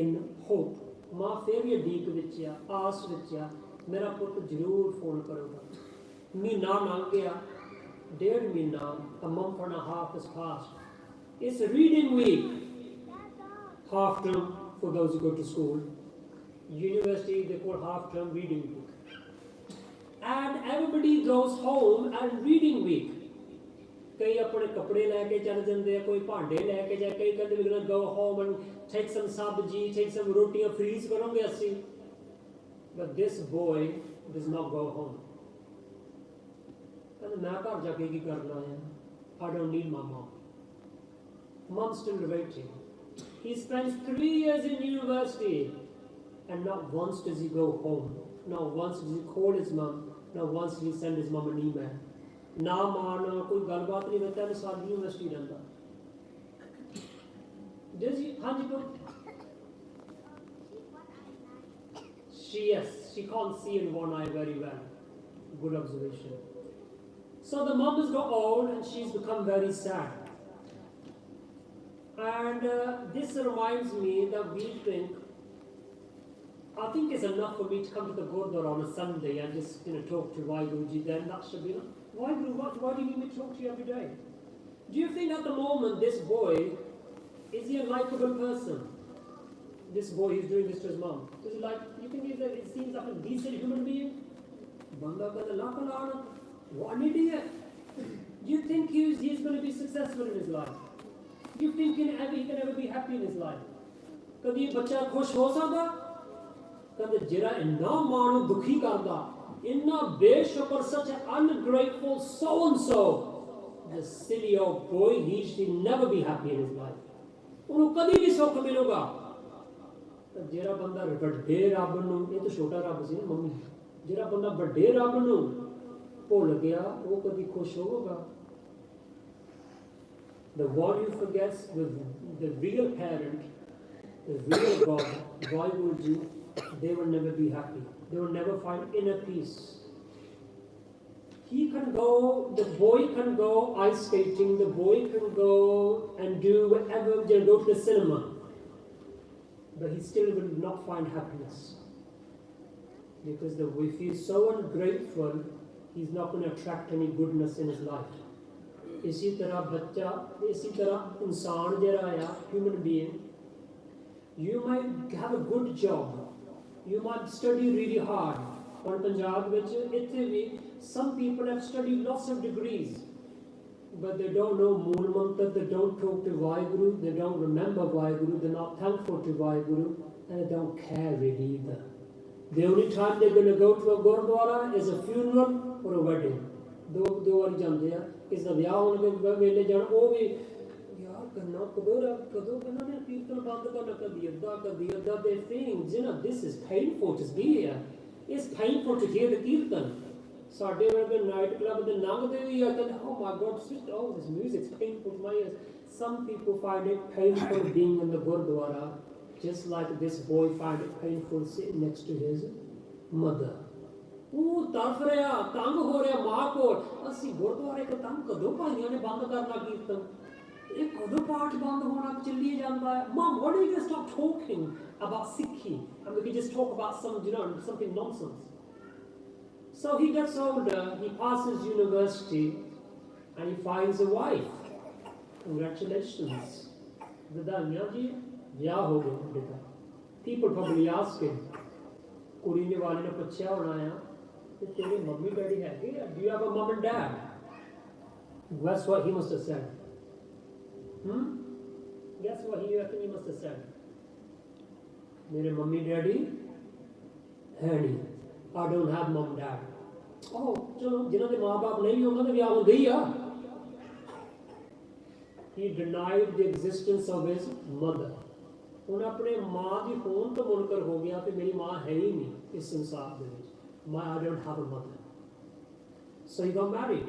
in hope मां फिर भी उਡੀਕ ਵਿੱਚ ਆ ਆਸ ਵਿੱਚ ਆ मेरा पुत्र जरूर फोन करूगा महीना लंघ गया 1.5 महीना a month and a half has passed it's a reading week half term for those who go to school university they call half term reading week and everybody goes home and reading week कई अपने कपड़े लेके चल जाते हैं कोई भांडे लेके जाए कई कहते we're going to go home and take some sabji take some रोटियां freeze करोगे ਅਸੀਂ but this boy does not go home कहते मैं घर जाके की करना है I don't need my mom's still waiting he spends 3 years in university and not once does he go home not once does he call his mom not once does he send his mom an email ना मां ना कोई गलबात नहीं करता है सारी university रहता हाँ जी she can't see in one eye very well good observation so the mom has got old and she's become very sad and this reminds me that we think I think it's enough for me to come to the Gurdwara on a Sunday and just talk to Vaheguruji then that should be enough. Why do you need me to talk to you every day? Do you think at the moment this boy, is he a likeable person? This boy, he's doing this to his mom. Is he like, you think he seems like a decent human being? Banda kahta lakh laanat. What an idiot. Do you think he's going to be successful in his life? Do you think he can ever be happy in his life? Kadi ye bacha khush ho sakda? Kadi jira inna maa nu dukhi karda. Inna beshukar such an ungrateful so and so the silly old boy he should never be happy in his life ਉਹਨੂੰ ਕਦੀ ਵੀ ਸੁੱਖ ਮਿਲੂਗਾ ਤਾਂ ਜਿਹੜਾ ਬੰਦਾ ਵੱਡੇ ਰੱਬ ਨੂੰ ਇਹ ਤਾਂ ਛੋਟਾ ਰੱਬ ਸੀ ਨਾ ਮੰਮੀ ਜਿਹੜਾ ਬੰਦਾ ਵੱਡੇ ਰੱਬ ਨੂੰ ਭੁੱਲ ਗਿਆ ਉਹ ਕਦੀ ਖੁਸ਼ ਹੋਊਗਾ the one who forgets the real parent the real God Vaiheguru Ji they will never be happy they will never find inner peace he can go the boy can go ice skating the boy can go and do whatever they go to the cinema but he still will not find happiness because if he is so ungrateful he's not going to attract any goodness in his life इसी तरह बच्चा इसी तरह इंसान जरा आया human being you might have a good job you might study really hard और पंजाब ਵਿੱਚ ਇੱਥੇ ਵੀ some people have studied lots of degrees but they don't know mool mantra they don't talk to Vaheguru they don't remember Vaheguru they're not thankful to Vaheguru and they don't care really either The only time they're going to go to a gurdwara is a funeral or a wedding. दो बारी जाते हैं किसी का ब्याह होने के वेले जाना वो भी यार करना कदों करना ने कीर्तन बंद करना कदी अद्धा they think you know this is painful to be here. It's painful to hear the kirtan. ਸਾਡੇ ਵਰਗੇ ਨਾਈਟ ਕਲੱਬ ਦੇ ਲੰਘਦੇ ਵੀ ਆ ਕਹਿੰਦੇ oh my god switch all this music is painful to my ears. Some people find it painful being in the gurdwara just like this boy find it painful sitting next to his mother. ਉਹ ਤਰਫ ਰਿਹਾ ਤੰਗ ਹੋ ਰਿਹਾ ਮਾਂ ਕੋਲ ਅਸੀਂ ਗੁਰਦੁਆਰੇ ਕੋ ਤੰਗ ਕਦੋਂ ਭਾਈਆਂ ਨੇ ਬੰਦ ਕਰਨਾ ਕੀਰਤਨ ਇਹ ਕਦੋਂ ਪਾਠ ਬੰਦ ਹੋਣਾ ਚੱਲੀ ਜਾਂਦਾ ਹੈ mom why don't you just stop talking about Sikhi and we can just talk about some you know something nonsense so he gets older he passes university and he finds a wife congratulations ਵਧਾਈਆਂ ਜੀ ਵਿਆਹ ਹੋ ਗਿਆ ਮੁੰਡੇ ਦਾ people probably ask him ਕੁੜੀ ਨੇ ਵਾਲੇ ਨੇ ਪੁੱਛਿਆ ਹੋਣਾ ਆ तेरे मम्मी डैडी है do you have a mom and dad guess what he must have said guess what he must have said मेरे मम्मी डैडी है नहीं I don't have mom and dad oh चलो जिन्हों के माँ बाप नहीं होंगे तो विआह होंगे ही he denied the existence of his mother उन्हें अपने माँ की होन तो मुनकर हो गया कि मेरी माँ है ही नहीं इस संसार में I don't have a mother. So he got married.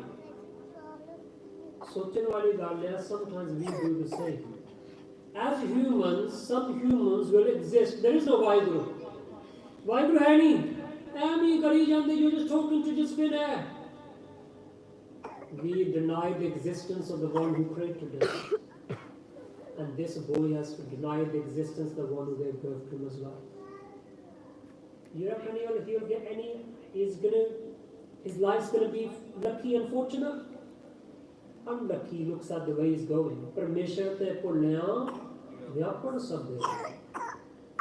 सोचने वाली गाल है sometimes we do the same. As humans, some humans will exist. There is no Vaheguru. Vaheguru है नहीं. ऐमी करी जाते you just talking to just spin air. We deny the existence of the one who created us. And this boy has denied the existence of the one who gave birth to his life. You reckon he'll get any? His life's gonna be lucky and fortunate? Unlucky. Looks at the way he's going. Parmeshwar te pulya vyapar sabde.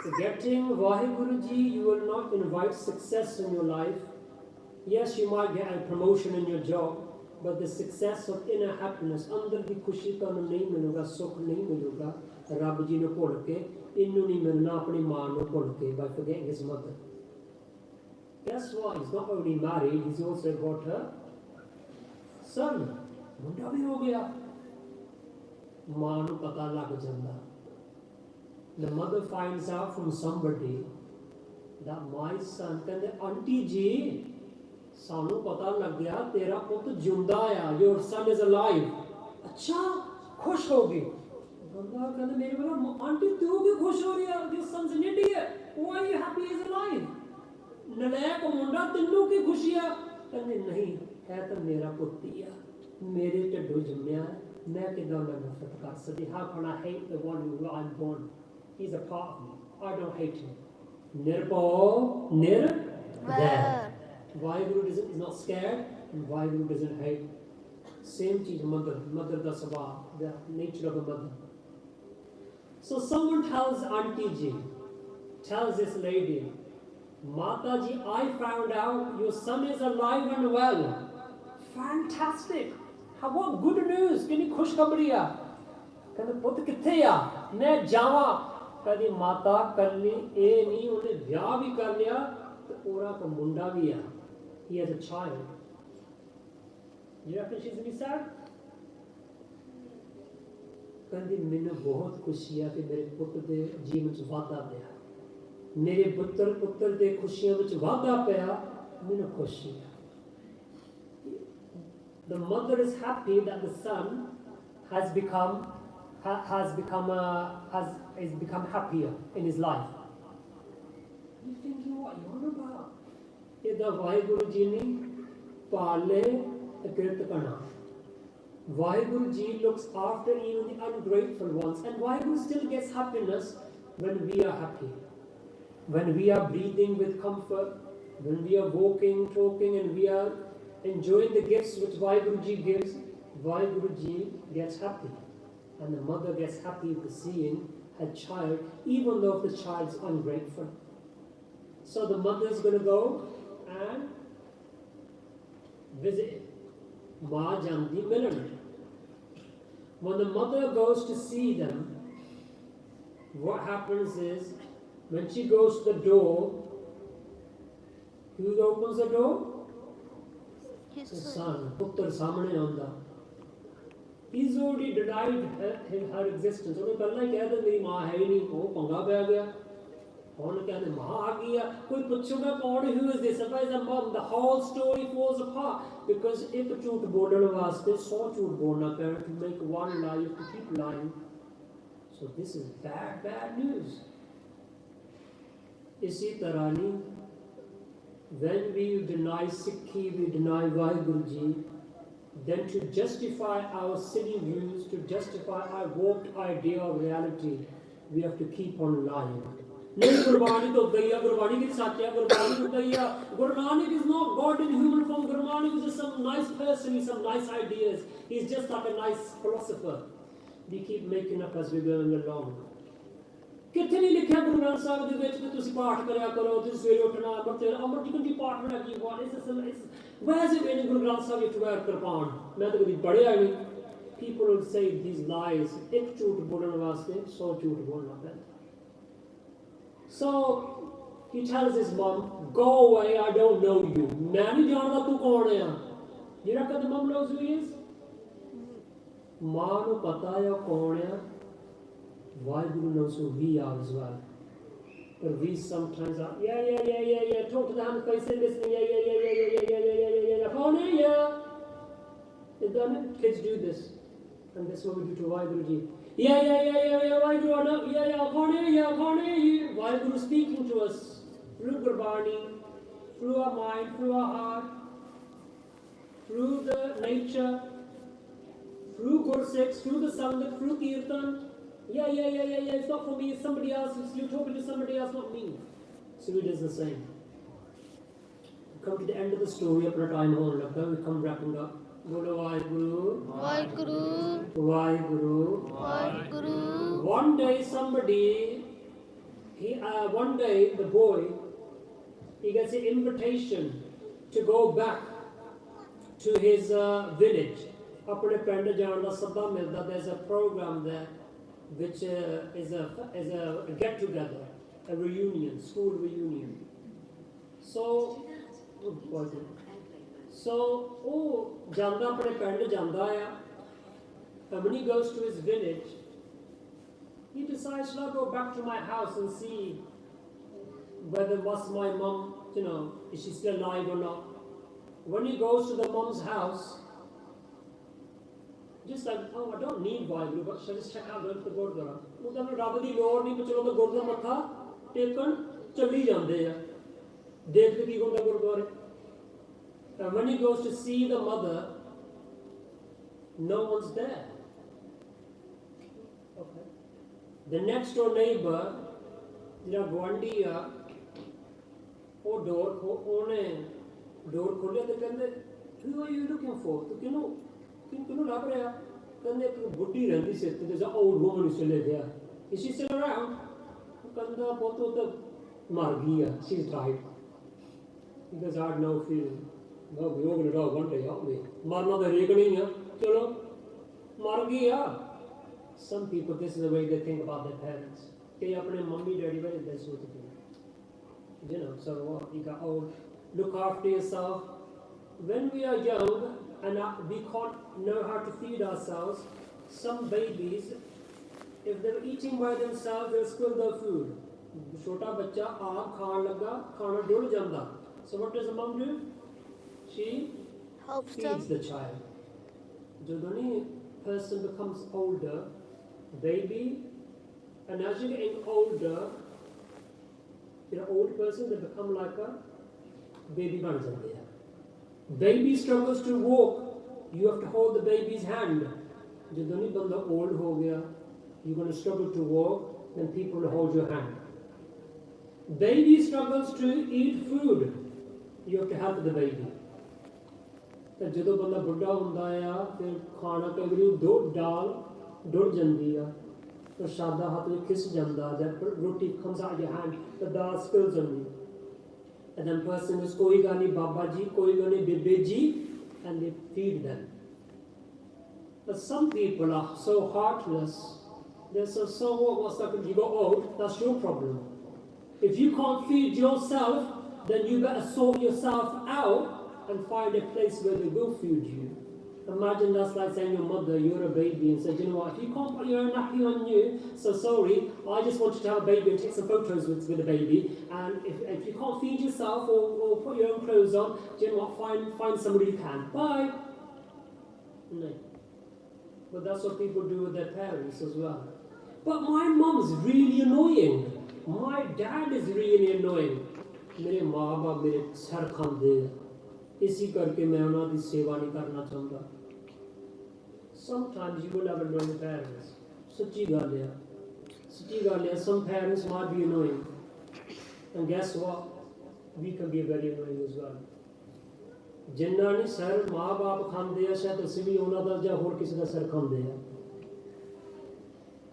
Forgetting Vaheguru Ji, you will not invite success in your life. Yes, you might get a promotion in your job, but the success of inner happiness, अंदर की खुशी का नहीं मिलेगा, सुख नहीं मिलेगा. रब जी ने भुल के, इन्हों नहीं मिलना अपनी माँ ने भुल के by forgetting his mother. Guess what? He's not only married, he's also got a son. मुंडा भी हो गया. माँ को पता लग जाता. The mother finds out from somebody that my son कहते आंटी जी सानू पता लग गया तेरा पुत्र जिंदा है. Your son is alive. अच्छा खुश होगी. बंदा कहते मेरे बोला आंटी तू क्यों खुश हो रही है? Your son's an idiot. Why are you happy he's alive? नलायक मुंडा तेनों की खुशी है कहते नहीं है तो मेरा पुत्र ही है मेरे ढिड्डों जम्मिया है मैं किदां ना नफरत कर सकती how can I hate the one who I'm born he's a part of me I don't hate him nirpo Vaheguru is not scared and Vaheguru doesn't hate same cheez mother da sabab the nature of a mother so someone tells auntie ji tells this lady Mata ji, I found out your son is alive and well. Fantastic. What good news. Kini khushkhabari hai. Kehndi put kithe ya? Main jawa. Kehndi mata karli eh nahi unne vyah bhi kar liya te ora ka munda bhi hai. He has a child. You reckon she's going to be sad? Kehndi mainu bahut khushi hai ki mere putt de jeevan ch vaadha piya. मेरे पुत्र दे खुशियों विच वाधा पिया मैनू खुशी the mother is happy that the son has become happier in his life you thinking what you on about इदा वाहिगुरु जी ने पाले कृत करना Vaheguru Ji looks after even the ungrateful ones and Vaheguru still gets happiness when we are happy when we are breathing with comfort, when we are walking, talking, and we are enjoying the gifts which Vaheguru Ji gives, Vaheguru Ji gets happy. And the mother gets happy with seeing her child, even though the child is ungrateful. So the mother is going to go and visit Ma Jandi Milan. When the mother goes to see them, what happens is, when she goes to the door, Who opens the door? His The son. son. Puttar samne aanda. He's already denied her existence. ਉਹਨੇ ਪਹਿਲਾਂ ਹੀ ਕਹਿ ਦਿੱਤਾ ਮੇਰੀ ਮਾਂ ਹੈ ਹੀ ਨਹੀਂ, ਉਹ ਪੰਗਾ ਪੈ ਗਿਆ। ਹੁਣ ਕਹਿੰਦੇ ਮਾਂ ਆ ਗਈ ਆ, ਕੋਈ ਪੁੱਛੂਗਾ ਕੌਣ, who is this? If it's a mom, the whole story falls apart because ਇੱਕ ਝੂਠ ਬੋਲਣ ਵਾਸਤੇ 100 ਝੂਠ ਬੋਲਣਾ ਪੈਣਾ, to make one lie you have to keep lying. So this is bad news. ਇਸੀ ਤਰ੍ਹਾਂ ਨਹੀਂ, when we deny Sikhi, we deny Vaheguru Ji, then to justify our silly views, to justify our warped idea of reality, we have to keep on lying. नहीं गुरबाणी तो गई, गुरबाणी की सच है, गुरबाणी तो गई। Guru Nanak is not God in human form. Guru Nanak is just some nice person, he's some nice ideas. He's just like a nice philosopher. We keep making up as we're going along. कितने नहीं लिखा गुरु ग्रंथ साहिब दे विच कि तुसी पाठ करया करो, तुसी सवेरे उठना, अमृत जी की पाठ करना की what is this? वैसे मैंने गुरु ग्रंथ साहिब ये टुवार कृपान मैं तो कभी पढ़िया नहीं। People will say these lies, एक झूठ बोलने वास्ते 100 झूठ बोलना पैंदा। So he tells his mom, go away, I don't know you. मैं नहीं जानदा तू कौन है। You reckon the mom knows who he is? मां नूं पता है कौन है। Vaheguru knows who we are as well. But we sometimes are, yeah, talk to the hand, face in this, yeah. Phone, yeah. Kids do this. And that's what we do to Vaheguru Ji. Yeah, Vaheguru, phone, yeah. Vaheguru speaking to us through Gurbani, through our mind, through our heart, through the nature, through Gursik, through the Sangat, through Kirtan. Yeah, it's not for me, it's somebody else. You're talking to somebody else, not me. So it is the same. We come to the end of the story, apna time hone lagda, we come wrapping up. Bolo Vaheguru. Vaheguru. Vaheguru. Vaheguru. One day somebody, one day the boy, he gets an invitation to go back to his village. Apne pind jaan da sabba milda, there's a program there. Which is a get together, a reunion, school reunion. So janda apne pind janda ya, and when he goes to his village, he decides, shall I go back to my house and see whether was my mom, is she still alive or not. When he goes to the mom's house, just like, oh, I don't need Vaheguru, but shall I just check out going to the Gurdwara? Mutane Rabb di lor nahi, but chalo the Gurdwara matha tekan chali jande ya. Dekhte ki hunda Gurdware. And when he goes to see the mother, no one's there. Okay. The next door neighbor, jira Gwandi ya, oh door kholiya te kande, who are you looking for? To ਕਿਹਨੂੰ ਲੱਭ ਰਿਹਾ? ਕਹਿੰਦੇ ਇੱਕ ਬੁੱਢੀ ਰਹਿੰਦੀ ਸੀ ਇੱਥੇ, there's an old woman who still lives here. Is she still around? ਕਹਿੰਦਾ ਪੁੱਤ ਉਹ ਤਾਂ ਮਰ ਗਈ ਆ, she's died. He goes, I had no feeling. No, we all gonna die one day, aren't we? ਮਰਨਾ ਤਾਂ ਹਰੇਕ ਨਹੀਂ ਆ, ਚਲੋ ਮਰ ਗਈ ਆ। Some people, this is the way they think about their parents. ਕਈ ਆਪਣੇ ਮੰਮੀ ਡੈਡੀ ਬਾਰੇ ਇਦਾਂ ਸੋਚਦੇ ਨੇ। So what? You got old. Look after yourself. When we are young, and we can't know how to feed ourselves, some babies, if they're eating by themselves, they'll spill their food. Chota bachcha aap khaan laga, khana dul janda. So what does the mom do? She Helps feeds them. the child. When a person becomes older, baby, and as you're getting older, you're an old person, they become like a baby ban jande hai. Baby struggles to walk, you have to hold the baby's hand. ਜਦੋਂ ਨਹੀਂ ਬੰਦਾ old ਹੋ ਗਿਆ, you're going to struggle to walk, then people will hold your hand. Baby struggles to eat food, you have to help the baby. ਤੇ ਜਦੋਂ ਬੰਦਾ ਬੁੱਢਾ ਹੁੰਦਾ ਆ, ਫਿਰ ਖਾਣਾ ਕਈ ਵਾਰੀ ਦਾਲ ਡੁੱਲ ਜਾਂਦੀ ਆ, ਪ੍ਰਸ਼ਾਦਾ ਹੱਥ ਵਿੱਚ ਖਿਸ ਜਾਂਦਾ, ਜਦ ਰੋਟੀ comes out of your hand, the dal spills on you. And then person is koi gani Baba Ji, koi gani Bibi Ji, and they feed them. But some people are so heartless. They're so what's that? You go old, that's your problem. If you can't feed yourself, then you better sort yourself out and find a place where they will feed you. Imagine that's like saying your mother, you're a baby, and said, you know what, if you can't put your own nappy on you, so sorry, I just want you to have a baby and take some photos with the baby, and if you can't feed yourself or put your own clothes on, do you know what, find somebody who can. Bye. No. But that's what people do with their parents as well. But my mom's really annoying. My dad is really annoying. मेरे माँ बाप मेरे sir खांदे इसी करके मैं उन्हां दी सेवा नहीं करना चाहता. Sometimes you will have annoying parents. सच्ची गल है. Some parents might be annoying. And guess what? We can be very annoying as well. जिन्ना नहीं सर माँ बाप खांदे आ शायद ਅਸੀਂ ਵੀ ਉਹਨਾਂ ਦਾ ਜਾਂ ਹੋਰ ਕਿਸੇ ਦਾ ਸਰ ਖਾਂਦੇ ਆ.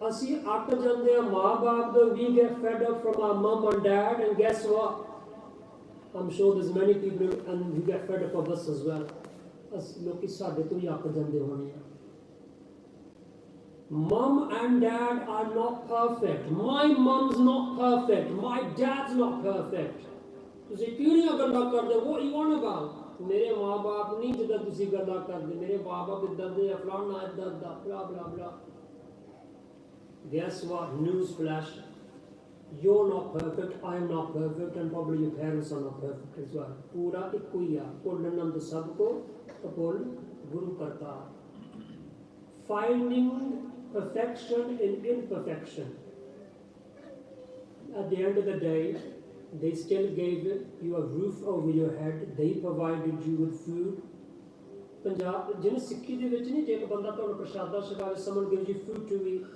ਅਸੀਂ ਅੱਕ ਜਾਂਦੇ ਆ ਮਾँ ਬਾਪ ਤੋਂ. We get fed up from our mom and dad, and guess what? I'm sure there's many people and who get fed up of us as well. ਅਸੀਂ ਲੋਕੀ ਸਾਡੇ ਤੋਂ ਹੀ ਅੱਕ ਜਾਂਦੇ ਹੋਣੇ ਆ. Mom and dad are not perfect. My mom's not perfect. My dad's not perfect. ਤੁਸੀਂ ਕਿਉਂ ਨਹੀਂ ਗੱਲਾਂ ਕਰਦੇ? What you on about? ਮੇਰੇ ਮਾਂ ਬਾਪ ਨਹੀਂ ਜਿੱਦਾਂ ਤੁਸੀਂ ਗੱਲਾਂ ਕਰਦੇ. ਮੇਰੇ ਮਾਂ ਬਾਪ ਇਦਾਂ ਦੇ ਆ, ਫਲਾਣਾ ਇਦਾਂ ਦਾ, blah blah blah. Guess what? News flash. You're not perfect, I'm not perfect, and probably your parents are not perfect as well. पूरा इक्को ही है. Pullanand sabko apol guru karta. Finding perfection in imperfection. At the end of the day, they still gave you a roof over your head. They provided you with food. Punjab, ਜਿਹਨੇ ਸਿੱਖੀ ਦੇ ਵਿੱਚ ਨਹੀਂ ਜੇ ਇੱਕ ਬੰਦਾ ਤੁਹਾਨੂੰ ਪ੍ਰਸ਼ਾਦਾ ਛਕਾਵੇ, someone gives you food to eat.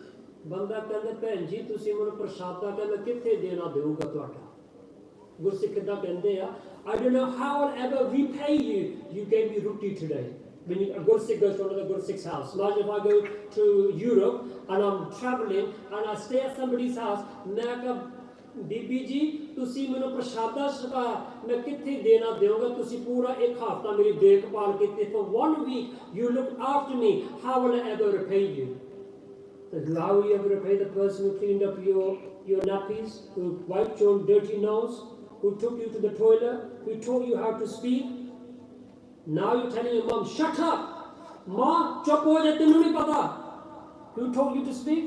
ਬੰਦਾ ਕਹਿੰਦਾ ਭੈਣ ਜੀ ਤੁਸੀਂ ਮੈਨੂੰ ਪ੍ਰਸ਼ਾਦਾ ਕਹਿੰਦਾ ਕਿੱਥੇ ਦੇਣਾ ਦੇਊਗਾ ਤੁਹਾਡਾ. ਗੁਰਸਿੱਖ ਕਿੱਦਾਂ ਕਹਿੰਦੇ ਆ, I don't know how I'll ever repay you. You gave me roti today. When a Gursikh goes to another Gursikh's house. Imagine if I go to Europe and I'm traveling and I stay at somebody's house. ਮੈਂ ਕਹਾਂ ਬੀਬੀ ਜੀ ਤੁਸੀਂ ਮੈਨੂੰ ਪ੍ਰਸ਼ਾਦਾ ਛਕਾਇਆ, ਮੈਂ ਕਿੱਥੇ ਦੇਣਾ ਦੇਊਗਾ? ਤੁਸੀਂ ਪੂਰਾ ਇੱਕ ਹਫ਼ਤਾ ਮੇਰੀ ਦੇਖਭਾਲ ਕੀਤੀ. For 1 week you looked after me. How will I ever repay you? How will you ever repay the person who cleaned up your nappies, who wiped your dirty nose, who took you to the toilet, who taught you how to speak? Now you're telling your mom, shut up! Ma, chup ho ja, tenu nahi pata. Who taught you to speak?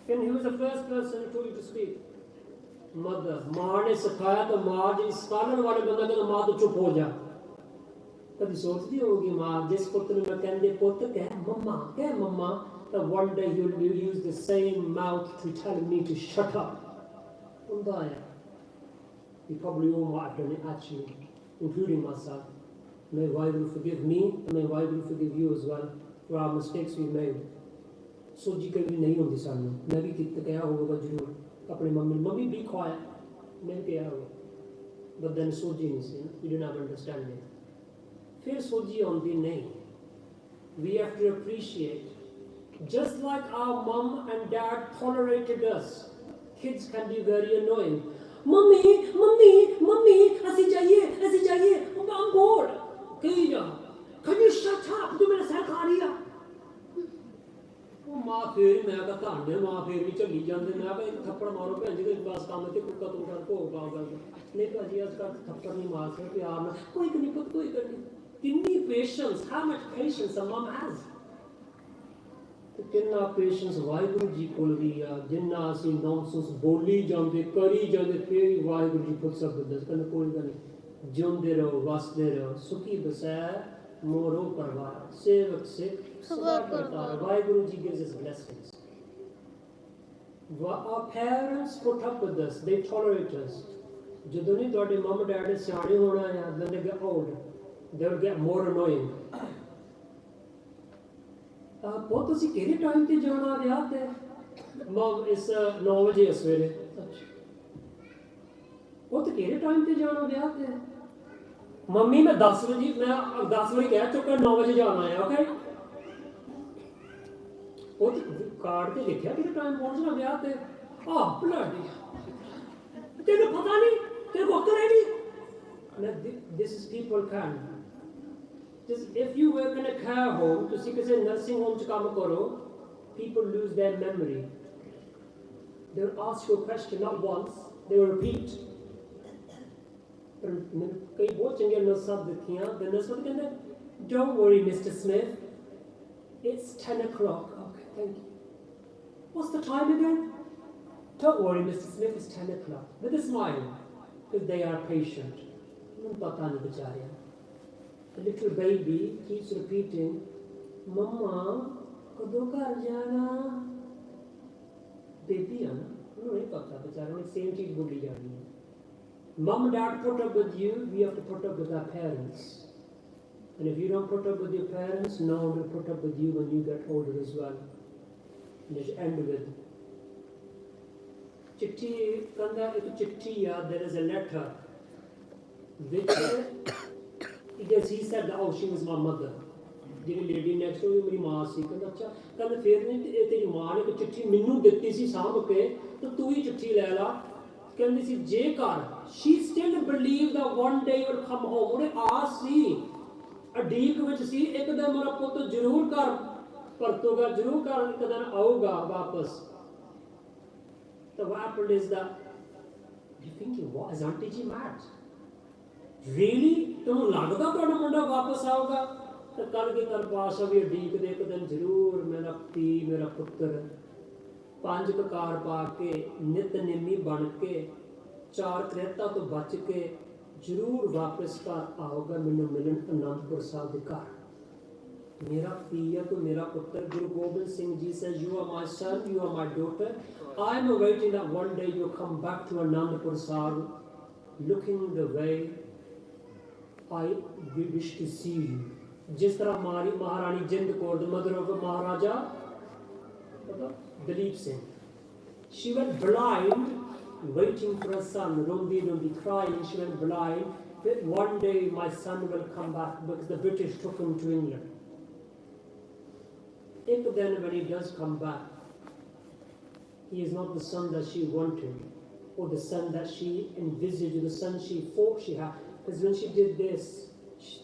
And who was the first person who taught you to speak? Mother. माँ ने सिखाया तो माँ जी scholar वाले बंदा कहता माँ तो चुप हो जा. कभी सोचती होगी माँ जिस पुत्र ने मैं कहने पुत्र कह मम्मा, that one day you'll use the same mouth to tell me to shut up. You probably all might have done it actually, including myself. May Vaheguru forgive me and may Vaheguru forgive you as well for our mistakes we made. सोची कभी नहीं होती सानू. मैं भी कितना कहा होगा जरूर अपनी मम्मी be quiet. मैं भी कहा होगा. But then सोची नहीं सी. You didn't have understanding. फिर सोची होती नहीं. We have to appreciate. Just like our mom and dad tolerated us, kids can be very annoying. Mummy, ऐसे जाइए, I'm bored. कहीं जा. Can you shut up? तू मेरा सर खा रही है. वो माँ फिर मैं का ताने माँ फिर भी चली जाते मैं का थप्पड़ मारो भैन जी के पास काम है कुत्ता तू कर को काम कर नहीं भाजी आज का थप्पड़ नहीं मार सकते प्यार में कोई नहीं पुत कोई करनी. कितनी patience, how much patience a mom has. कितना पेशेंस वाहिगुरु जी कोल भी आ. जिन्ना असी नॉनसेंस बोली जाते करी जाते फिर वाहिगुरु जी खुद सब दस कहने कोई गल नहीं. जिਉਂਦੇ रहो वसते रहो सुखी बसै मोरो परवार सेवक सिख सदा Kartar. Waheguru ji gives us blessings. Our parents put up with us, they tolerate us. ਜਦੋਂ ਨਹੀਂ ਤੁਹਾਡੇ ਮਮ ਡੈਡ ਸਿਆਣੇ ਹੋਣਾ ਹੈ then they get old, they will get more annoying. ਬਹੁਤ ਤੁਸੀਂ ਕਿਹੜੇ ਟਾਈਮ ਤੇ ਜਾਣਾ ਵਿਆਹ ਤੇ? ਮਮ ਇਸ 9 ਵਜੇ ਸਵੇਰੇ. ਉਹ ਤੇ ਕਿਹੜੇ ਟਾਈਮ ਤੇ ਜਾਣਾ ਵਿਆਹ ਤੇ? ਮੰਮੀ ਮੈਂ 10 ਵਜੇ ਕਹਿ ਚੁੱਕਾ 9 ਵਜੇ ਜਾਣਾ ਹੈ. ਓਕੇ ਉਹ ਤੇ ਕਾਰਡ ਤੇ ਲਿਖਿਆ ਕਿਹੜੇ ਟਾਈਮ ਪਹੁੰਚਣਾ ਵਿਆਹ ਤੇ. ਆਹ ਬਲੱਡੀ ਤੈਨੂੰ ਪਤਾ ਨਹੀਂ ਤੇਰੇ ਕੋਲ ਕਰੇ ਨਹੀਂ. This is people can. Just if you work in a care home, ਤੁਸੀਂ ਕਿਸੇ nursing home 'ਚ ਕੰਮ ਕਰੋ, people lose their memory. They will ask you a question not once, they will repeat. पर मैंने कई बहुत चंगे नर्स साहब देखियां ते नर्स साहब कहंदे don't worry Mr. Smith it's 10 o'clock okay thank you what's the time again don't worry Mr. Smith it's 10 o'clock with a smile because they are patient उन्हें पता नहीं बेचारे the little baby keeps repeating mama कदों घर जाना baby है ना उन्हें नहीं पता बेचारे उन्हें सेम चीज बोली जानी है Mom and dad put up with you, we have to put up with our parents. And if you don't put up with your parents, no one will put up with you when you get older as well. And just end with Chitti, Kanda, there is a letter which because he said, oh, she was my mother. ਜਿਹੜੀ lady next ਉਹ ਮੇਰੀ ਮਾਂ ਸੀ ਕਹਿੰਦਾ ਅੱਛਾ ਕਹਿੰਦਾ ਫੇਰ ਨਹੀਂ ਇਹ ਤੇਰੀ ਮਾਂ ਨੇ ਇੱਕ ਚਿੱਠੀ ਮੈਨੂੰ ਦਿੱਤੀ ਸੀ ਸਾਂਭ ਕੇ ਤੇ ਤੂੰ ਹੀ ਚਿੱਠੀ ਲੈ ਲਾ ਕਹਿੰਦੀ ਸੀ ਜੇਕਰ she still believed that one day will come home ਉਹਨੇ ਆਸ ਸੀ ਅਡੀਕ ਵਿੱਚ ਸੀ ਇੱਕ ਦਿਨ ਮੇਰਾ ਪੁੱਤ ਜ਼ਰੂਰ ਘਰ ਪਰਤੂਗਾ ਜ਼ਰੂਰ ਘਰ ਇੱਕ ਦਿਨ ਆਊਗਾ ਵਾਪਸ ਤਾਂ what happened is that you're thinking what is auntie ji mad really ਤੁਹਾਨੂੰ ਲੱਗਦਾ ਤੁਹਾਡਾ ਮੁੰਡਾ ਵਾਪਸ ਆਊਗਾ ਤਾਂ ਕੱਲ ਕੇ ਕਰ ਪਾਸ ਵੀ ਅਡੀਕ ਦੇ ਇੱਕ ਦਿਨ ਜ਼ਰੂਰ ਮੇਰਾ ਪੀ ਮੇਰਾ ਪੁੱਤਰ ਪੰਜ ਕਕਾਰ ਪਾ ਕੇ ਨਿਤਨੇਮੀ ਬਣ ਕੇ ਚਾਰ ਕ੍ਰੇਤਾ ਤੋਂ ਬਚ ਕੇ ਜ਼ਰੂਰ ਵਾਪਸ ਘਰ ਆਊਗਾ ਮੈਨੂੰ ਮਿਲਣ ਅਨੰਦਪੁਰ ਸਾਹਿਬ ਦੇ ਘਰ ਮੇਰਾ ਪੀਆ ਤੋਂ ਮੇਰਾ ਪੁੱਤਰ Guru Gobind Singh ji says you are my son you are my daughter I am awaiting that one day you come back to Anandpur Sahib looking the way I wish to see you ਜਿਸ ਤਰ੍ਹਾਂ ਮਹਾਰਾਣੀ Jind Kaur the mother of Maharaja Dalip Singh. She went blind, waiting for her son, Rondi, crying. She went blind. That one day my son will come back because the British took him to England. If then when he does come back, he is not the son that she wanted, or the son that she envisaged, or the son she thought she had. Because when she did this,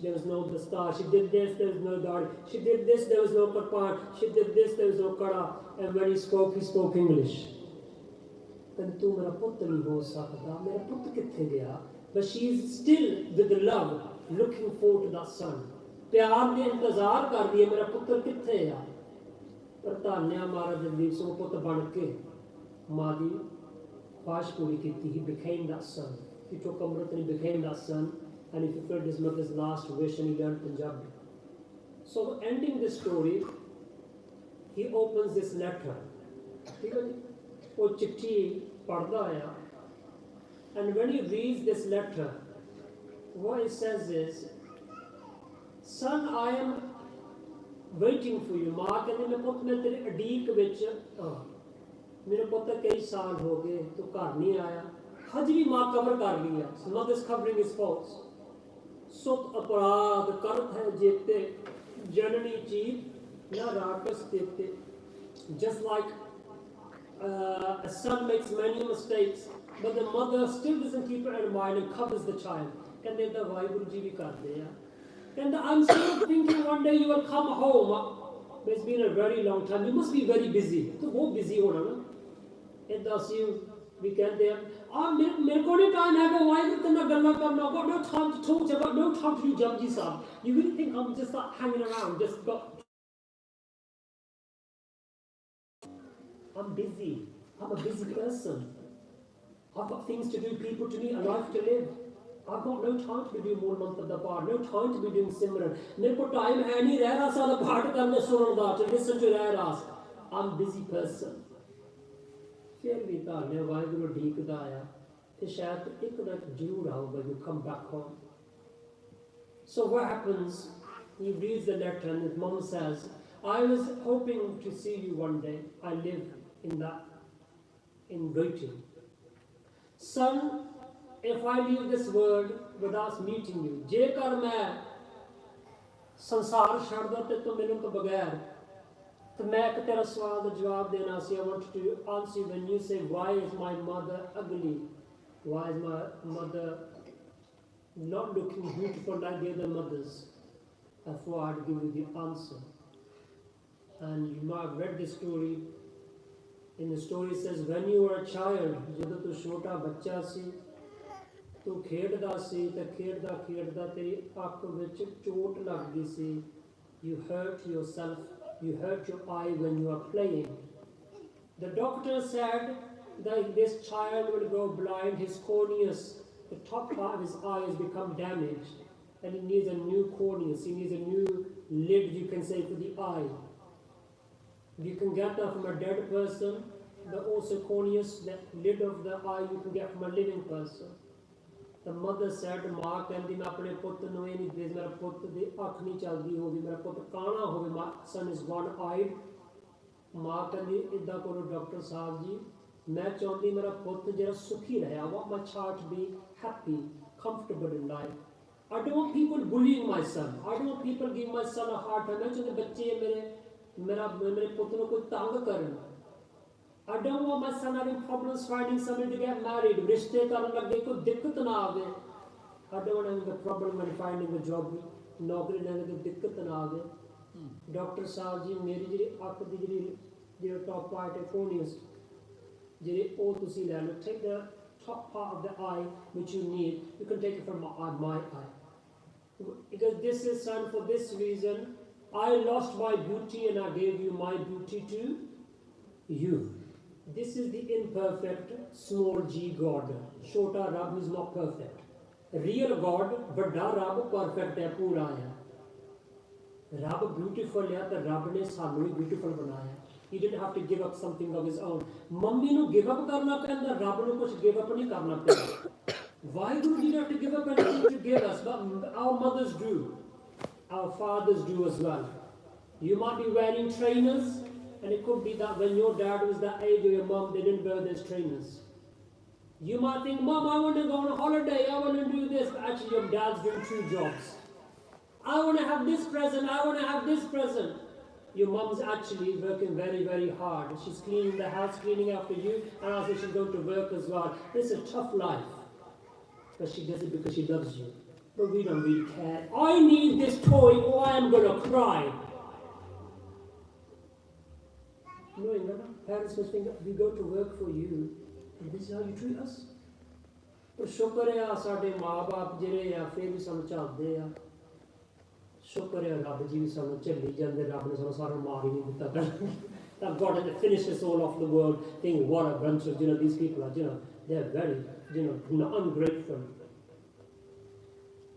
there was no the star. She did this, there was no dad. She did this, there was no karpan. She did this, there was no kara. And when he spoke English. Then tu mera putt nahi ho sakta. Mera putt kithe gaya? But she is still with the love, looking forward to that son. प्यार ने इंतजार कर रही है मेरा पुत्र किथे है पर धान्या महाराज दलजीत सिंह पुत बन के मां दी ख्वाहिश पूरी की he became that son. He took Amrit and he became that son. And he fulfilled his mother's last wish and he learned Punjabi. So ending this story, he opens this letter. वो चिट्ठी पढ़ता है and when he reads this letter, what it says is, son, I am waiting for you. माँ कहती मैं पुत मैं तेरे अडीक विच मेरे पुत्र कई साल हो गए तू घर नहीं आया हज भी माँ कवर कर लिया mother's covering his faults सुत अपराध करत है जेते जननी चीत न राकस देते just like a son makes many mistakes but the mother still doesn't keep it in mind and covers the child ਕਹਿੰਦੇ ਤਾਂ ਵਾਹਿਗੁਰੂ ਜੀ ਵੀ ਕਰਦੇ ਆ ਕਹਿੰਦਾ I'm still thinking one day you will come home but it's been a very long time you must be very busy तो बहुत busy होना ना ਏਦਾਂ ਸੀ ਵੀ ਕਹਿੰਦੇ ਆ ਮੇਰੇ ਕੋਲ ਨਹੀਂ ਟਾਈਮ ਹੈਗਾ ਵਾਹਿਗੁਰੂ ਤੇ ਨਾਲ ਗੱਲਾਂ ਕਰਨਾ got no time to talk to you got no time to do Japji Sahib you really think I'm just like hanging around just got I'm busy I'm a busy person I've got things to do people to meet a life to live I've got no time to be doing more month of the bar no time to be doing Simran ਮੇਰੇ ਕੋਲ time ਹੈ ਨਹੀਂ ਰਹਿ ਰਹਾ ਸਾਡਾ ਪਾਠ ਕਰਨੇ ਸੁਣਨ ਦਾ to listen to ਰਹਿ ਰਹਾ I'm a busy person ਫਿਰ ਵੀ ਧਾਰਨੇ ਵਾਹਿਗੁਰੂ ਢੀਕਦਾ ਆਇਆ ਤੇ ਸ਼ਾਇਦ ਇੱਕ ਨਾ ਜ਼ਰੂਰ ਆਊਗਾ you come back home so what happens he reads the letter and his mom says I was hoping to see you one day I live in waiting son if I leave this world without meeting you ਜੇਕਰ ਮੈਂ ਸੰਸਾਰ ਛੱਡਦਾ ਤੇ ਤੂੰ ਮੈਨੂੰ ਤੋਂ ਬਗੈਰ तो मैं एक तेरा सवाल का जवाब देना सी I want to answer you when you say why is my mother ugly why is my mother not looking beautiful like the other mothers I thought I'd give you the answer and you might have read this story in the story it says when you were a child ਜਦੋਂ ਤੂੰ ਛੋਟਾ ਬੱਚਾ ਸੀ ਤੂੰ ਖੇਡਦਾ ਸੀ ਤੇ ਖੇਡਦਾ ਖੇਡਦਾ ਤੇਰੀ ਅੱਖ ਵਿੱਚ ਚੋਟ ਲੱਗ ਗਈ ਸੀ. You hurt yourself, you hurt your eye when you are playing. The doctor said that this child will go blind, his corneas, the top part of his eye has become damaged and he needs a new corneas, he needs a new lid, you can say, for the eye. You can get that from a dead person, but also corneas, that lid of the eye you can get from a living person. The mother said, ਮਾਂ ਕਹਿੰਦੀ ਮੈਂ ਆਪਣੇ ਪੁੱਤ ਨੂੰ ਇਹ ਨਹੀਂ ਦੇ, ਮੇਰਾ ਪੁੱਤ ਦੀ ਅੱਖ ਨਹੀਂ ਚੱਲਦੀ ਹੋਵੇ, ਮੇਰਾ ਪੁੱਤ ਕਾਣਾ ਹੋਵੇ, my son is one eyed. ਮਾਂ ਕਹਿੰਦੀ ਇੱਦਾਂ ਕਰੋ ਡਾਕਟਰ ਸਾਹਿਬ ਜੀ, ਮੈਂ ਚਾਹੁੰਦੀ ਮੇਰਾ ਪੁੱਤ ਜਿਹੜਾ ਸੁਖੀ ਰਹੇ. I want my child to be happy, comfortable in life. I don't want people bullying my son. I don't want people giving my son a hard time. ਮੈਂ ਚਾਹੁੰਦੀ ਬੱਚੇ ਮੇਰੇ ਪੁੱਤ ਨੂੰ ਕੋਈ ਤੰਗ ਕਰਨ. I don't want my son having problems finding somebody to get married. रिश्ते करने लगे कोई दिक्कत ना आवे. I don't want having a problem when finding a job. नौकरी लेने कोई दिक्कत ना आवे. डॉक्टर साहब जी मेरी जी अख दी जी टॉप पार्ट है corneas जी ओ तुसी ले लो. Take the top part of the eye which you need. You can take it from my eye. Because this is son for this reason. I lost my beauty and I gave you my beauty to you. This is the imperfect small g God. Shota Rab is not perfect. Real God, Vada Rab perfect hai, pura hai. Rab beautiful hai, the Rab ne sanu beautiful banaya. He didn't have to give up something of his own. Mummy nu give up karna penda, Rab nu kuch give up nahi karna penda. Why do we have to give up anything to give us? But our mothers do. Our fathers do as well. You might be wearing trainers. And it could be that when your dad was that age or your mom, they didn't wear those trainers. You might think, Mom, I want to go on a holiday, I want to do this. But actually, your dad's doing 2 jobs. I want to have this present, I want to have this present. Your mom's actually working very, very hard. She's cleaning the house, cleaning after you, and also she's going to work as well. This is a tough life. But she does it because she loves you. But we don't really care. I need this toy or I am going to cry. Knowing that parents must think we go to work for you and this is how you treat us. ਪਰ ਸ਼ੁਕਰ ਹੈ ਸਾਡੇ ਮਾਂ-ਬਾਪ ਜਿਹੜੇ ਆ ਫਿਰ ਵੀ ਸਾਨੂੰ ਝੱਲਦੇ ਆ. ਸ਼ੁਕਰ ਹੈ ਰੱਬ ਜੀ ਵੀ ਸਾਨੂੰ ਝੱਲੀ ਜਾਂਦੇ, ਰੱਬ ਨੇ ਸਾਨੂੰ ਸਾਰਾ ਮਾਰ ਹੀ ਨਹੀਂ ਦਿੱਤਾ. That God had finished this all off the world thinking what a bunch of these people are, they're very ungrateful.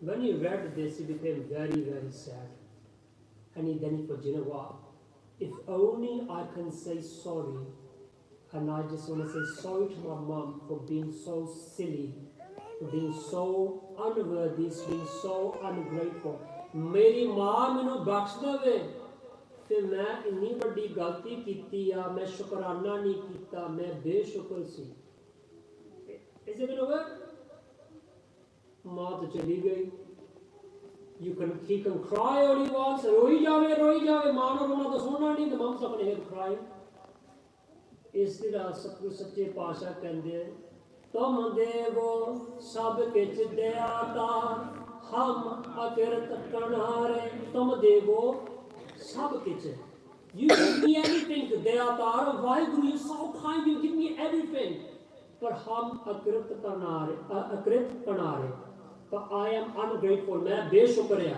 When he read this he became very, very sad. And then he thought, what? If only I can say sorry, and I just want to say sorry to my mom for being so silly, for being so unworthy, for being so ungrateful. मेरी माँ मैनू बख्श देवे कि मैं इन्नी बड़ी गलती की आ, मैं शुकराना नहीं किया, मैं बेशुक्र सी. Is it gonna work? माँ तो चली गई. He can cry all he wants. रोई जावे, मां नु रोना तो सुनना नहीं, the mom's not going to hear crying. इस तरह सतगुरु सच्चे पातशाह कहंदे तुम देवो सब किछ दयाता हम अकिरत कनारे. तुम देवो सब किछ. You give me everything, दयातार. Waheguru, you're so kind, you give me everything. पर हम अकिरत कनारे. But I am ungrateful. मैं बेशुक्र है.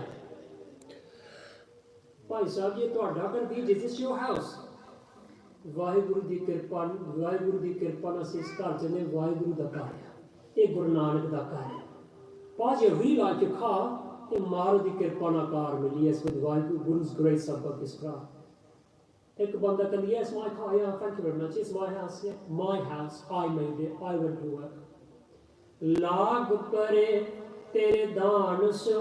भाई साहब ये ਤੁਹਾਡਾ ਘਰ ਵੀ, this is your house. Waheguru ਦੀ ਕਿਰਪਾ ਨਾਲ ਅਸੀਂ ਇਸ ਘਰ 'ਚ ਨੇ. ਵਾਹਿਗੁਰੂ ਦਾ ਘਰ ਹੈ, ਇਹ ਗੁਰੂ ਨਾਨਕ ਦਾ ਘਰ ਹੈ. Pause your real life your car. ਇਹ ਮਾਰੂ ਦੀ ਕਿਰਪਾ ਨਾਲ ਕਾਰ ਮਿਲੀ ਹੈ. ਇਸ ਵਿੱਚ ਵਾਹਿਗੁਰੂ Guru's grace ਸਭ ਇਸ ਘਰ. ਇੱਕ ਬੰਦਾ ਕਹਿੰਦਾ yes my car, yeah thank you very much, it's my house, yeah my house, I made it, I went to work. ਲਾਗ ਪਰੇ तेरे दान सो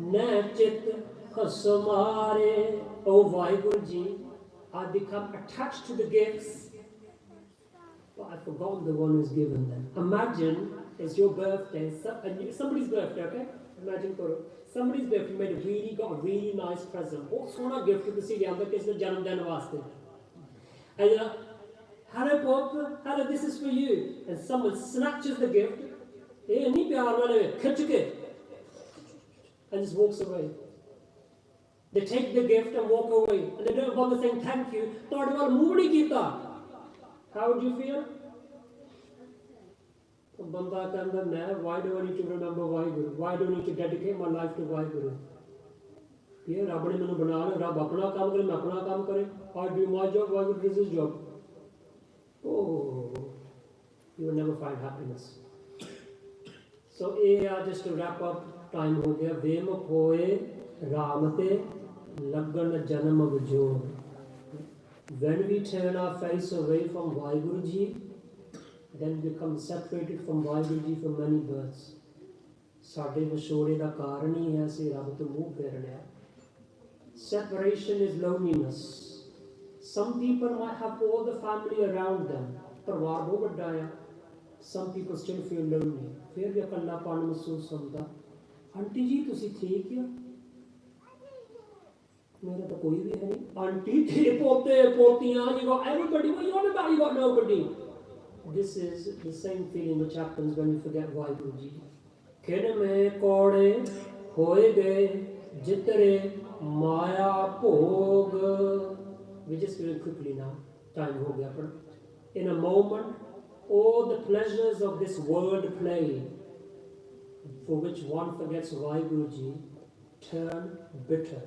न चित हसमारे. Oh Vaheguru ji, I become attached to the gifts, but I've forgotten the one who's given them. Imagine it's your birthday, somebody's birthday, okay? Imagine somebody's birthday, you got a really nice present. Oh, sona gift to see the other kids the janam din vaste. And hello Pop, hello, this is for you. And someone snatches the gift. ਇਹ ਨਹੀਂ ਪਿਆਰ ਨਾਲ ਖਿੱਚ ਕੇ and just walks away. They take the gift and walk away and they don't bother saying thank you. ਤੁਹਾਡੇ ਵੱਲ ਮੂੰਹ ਨਹੀਂ ਕੀਤਾ. How would you feel? तो बंदा कहता मैं why do I need to remember Waheguru, why do I need to dedicate my life to Waheguru? ये रब ने मैंने बना लिया, रब अपना काम करे, मैं अपना काम करे. I do my job, Waheguru does his job. Oh, you will never find happiness. So just to wrap up, time हो गया. वेम खोए राम ते लगन जन्म विजोग. When we turn our face away from Waheguru ji, then become separated from Vaheguru Ji for many births. ਸਾਡੇ ਵਿਛੋੜੇ ਦਾ ਕਾਰਨ ਹੀ ਹੈ ਅਸੀਂ ਰੱਬ ਤੋਂ ਮੂੰਹ ਫੇਰ ਲਿਆ. Separation is loneliness. Some people might have all the family around them. ਪਰਿਵਾਰ ਬਹੁਤ ਵੱਡਾ ਆ. Some people still feel lonely. ਫਿਰ ਵੀ ਇਕੱਲਾਪਣ ਮਹਿਸੂਸ ਹੁੰਦਾ. ਆਂਟੀ ਜੀ ਤੁਸੀਂ ਠੀਕ ਆ? ਮੇਰਾ ਤਾਂ ਕੋਈ ਵੀ ਹੈ ਨਹੀਂ. ਆਂਟੀ ਤੇ ਪੋਤੇ ਪੋਤੀਆਂ, you got everybody. What you on about? You got nobody. This is the same feeling which happens when you forget Vaheguru Ji. Khin mein kode hoye gaye jitare maya bhog. We just do it quickly now. Time ho gaya. In a moment, all the pleasures of this world play, for which one forgets Vaheguru Ji, turn bitter,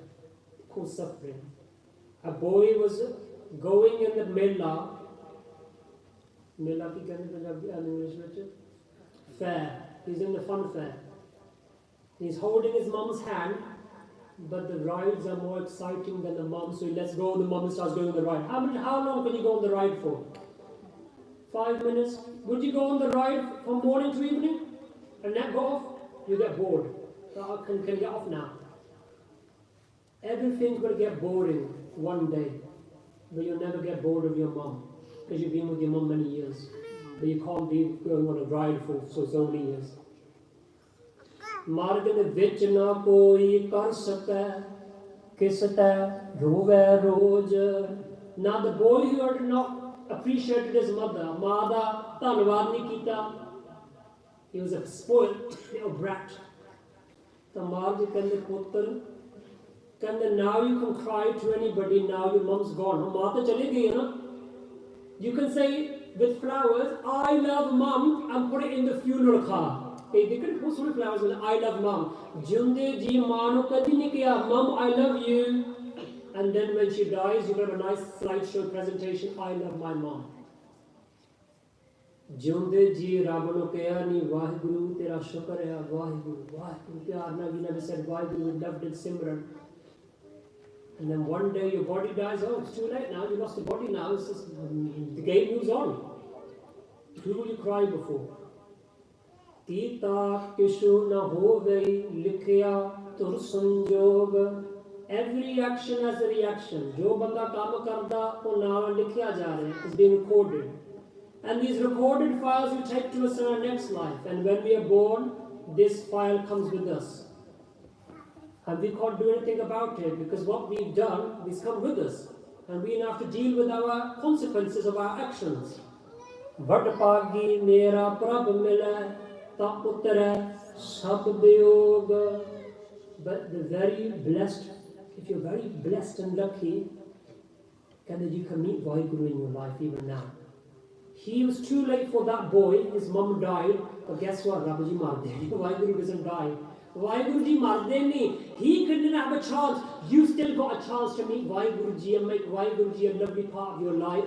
cause suffering. A boy was going in the Mela. Mela ki कहने Punjabi and English ਵਿੱਚ fair. He's in the fun fair. He's holding his mom's hand, but the rides are more exciting than the mom, so he lets go and the mom starts going on the ride. How long can you go on the ride for? 5 minutes? Would you go on the ride from morning to evening and then go off? You get bored. So I can get off now. Everything's going to get boring one day, but you'll never get bored of your mom. Because you've been with your mum many years, but you can't be going on a ride for so many years. मार्ग ने विच ना कोई कर सके, किस ते रोवे रोज. Now the boy who had not appreciated his mother, माँ दा धन्नवाद नहीं कीता, he was a spoiled little brat. तो माँ जी कहते पुत्र, कहते now you can cry to anybody, now your mum's gone. माँ तो चली गई है ना. You can say with flowers, I love mum, and put it in the funeral car. They can put some flowers with I love mum. Junde ji manu kadi nahi kiya, mum I love you. And then when she dies, you have a nice slideshow presentation, I love my mum. Junde ji Rab nu kiya ni Vaheguru tera shukar hai, Vaheguru, Vaheguru. Pyar na we never said Vaheguru, we loved it Simran. And then one day your body dies. Oh, it's too late now. You lost the body now. It's just, the game moves on. Who will you cry before? Kita kishu na ho gai likhya tur sanjog. Every action has a reaction. Jo banda kaam karda wo naal likhya ja raha hai. It's being recorded. And these recorded files we take to us in our next life. And when we are born, this file comes with us. And we can't do anything about it because what we've done has come with us. And we have to deal with our consequences of our actions. Vadpagi mera prabh mila ta uttara sab diyog. But the very blessed, if you're very blessed and lucky, you can meet Vaheguru in your life even now. He was too late for that boy. His mom died. But guess what? Rabbaji mar de. Vaheguru doesn't die. Vaheguru Ji marde nahi. He couldn't have a chance. You still got a chance to meet Vaheguru Ji and make Vaheguru Ji a lovely part of your life.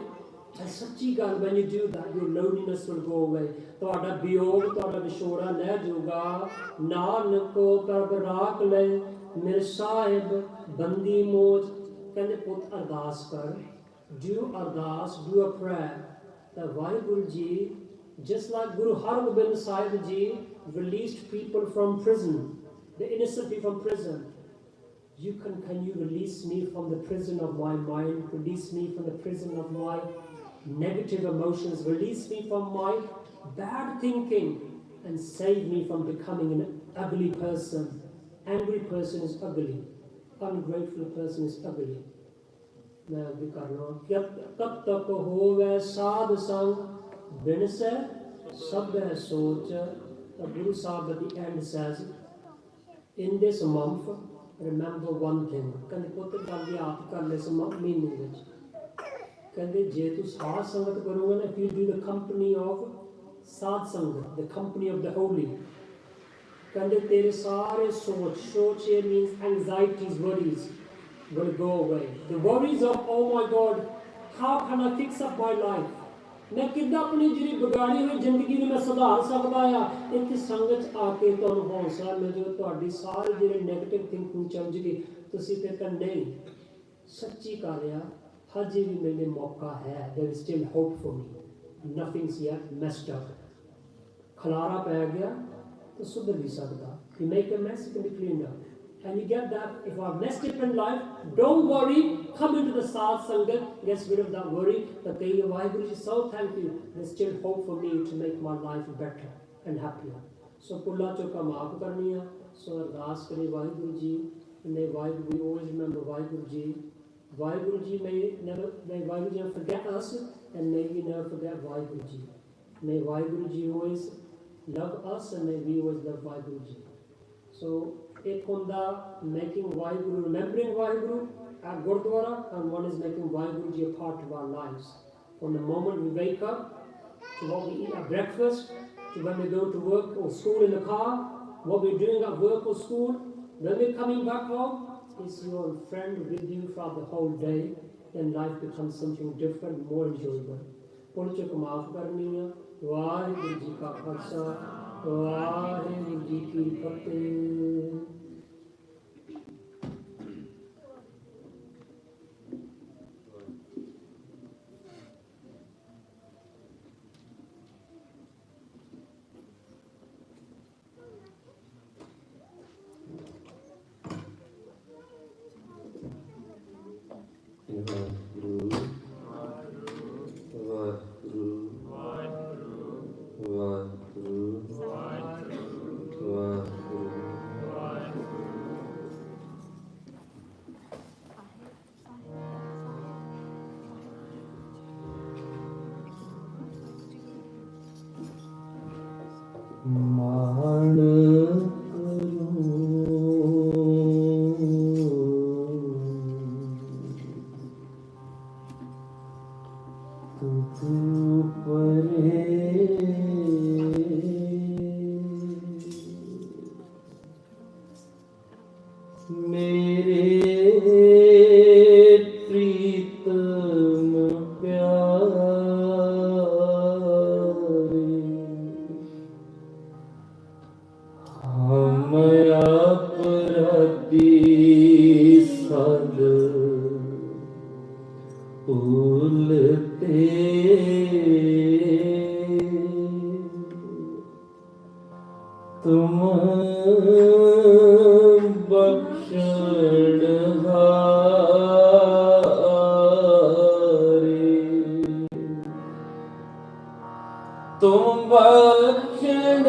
And sachi gal, when you do that, your loneliness will go away. Toda biyog, toda vishoda nahi juga. Nanak ko prabh raak le, mere sahib bandi moj. Kehne put ardas kar. Do ardas, do a prayer. That Vaheguru Ji, just like Guru Hargobind Sahib Ji released people from prison, the innocent people from prison. Can you release me from the prison of my mind? Release me from the prison of my negative emotions. Release me from my bad thinking and save me from becoming an ugly person. Angry person is ugly. Ungrateful person is ugly. मैं भी करना कब तक होवे साध संग बिन से सब है सोच. The Guru Sahib at the end says, in this month, remember one thing. Can you put the meaning which? Can they je tu saad sangat karoga na, if you do the company of साध संगत, the company of the holy. कहते तेरे सारे सोच here means anxieties, worries will go away. The worries of, oh my God, how can I fix up my life? मैं किद्दां अपनी जिहड़ी बिगाड़ी हुई जिंदगी ਨੂੰ मैं सुधार सकदा आ इत्थे संगत आके तुहानू हौसला मिल जाए तुहाडी सारी जिहड़ी नेगेटिव थिंकिंग चल जगी तुसीं ते कह नहीं सच्ची कर आ हजे भी मेरे मौका है there is still hope for me nothing's yet messed up खलारा पै गया तो सुधर भी सकदा you make a mess it can be cleaned up and you get that if I've messed up in life don't worry come into the Sadh Sangat get rid of that worry but they Vaheguru ji so thank you there's still hope for me to make my life better and happier so pulla choka maaf karni hai so ardas kare Vaheguru ji may Vaheguru we always remember Vaheguru ji may Vaheguru ji never forget us and may we never forget Vaheguru ji may Vaheguru ji always love us and may we always love Vaheguru ji so एक होंदा making Vaheguru, remembering Vaheguru at Gurdwara and one is making Vaheguru ji a part of our lives. From the moment we wake up to what we eat at breakfast to when we go to work or school in the car, what we're doing at work or school, when we're coming back home, is your friend with you throughout the whole day, then life becomes something different, more enjoyable. Pulche ko maaf karni hai, Vaheguru ji ka khalsa, Vaheguru ji ki fateh. तुम बख्शनहारे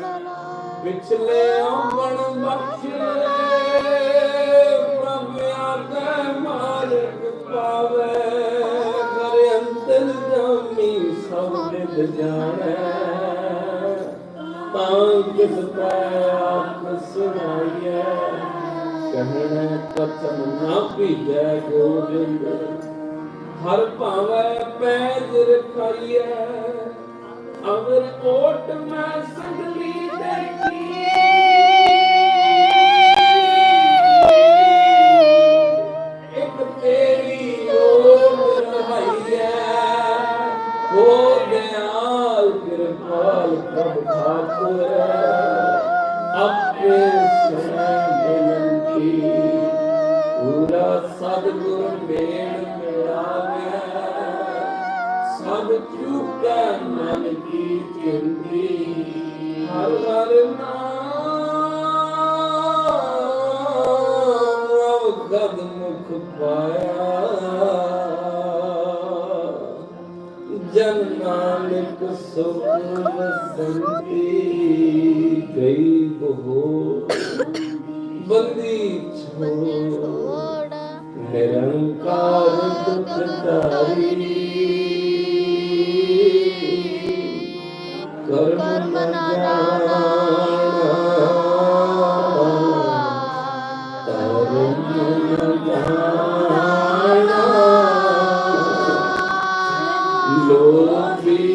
ਗੜਲਾ पिछले अंबन बख्श ले प्रभ आगे मार्ग पावे कर अंतर जामी सब विद जाने तां किस पै आख सुनाइए कहने कथन ना भीजै गोविंद हर भावे पैज रखाइए अगर ओट मैं संगली देखी एक तेरी ओट रहाइए हो दयाल कृपाल प्रभ ठाकुर अपने सुन बिनती पूरा सदगुर मेल मिलावे सब चूका मन की चिंती हर हर नाम गद मुख पाया जन नानक सुख बसंती गई बहो बंदी छोड़ निरंकार दुखदारी कर्म न जाना धर्म न जाना लोभी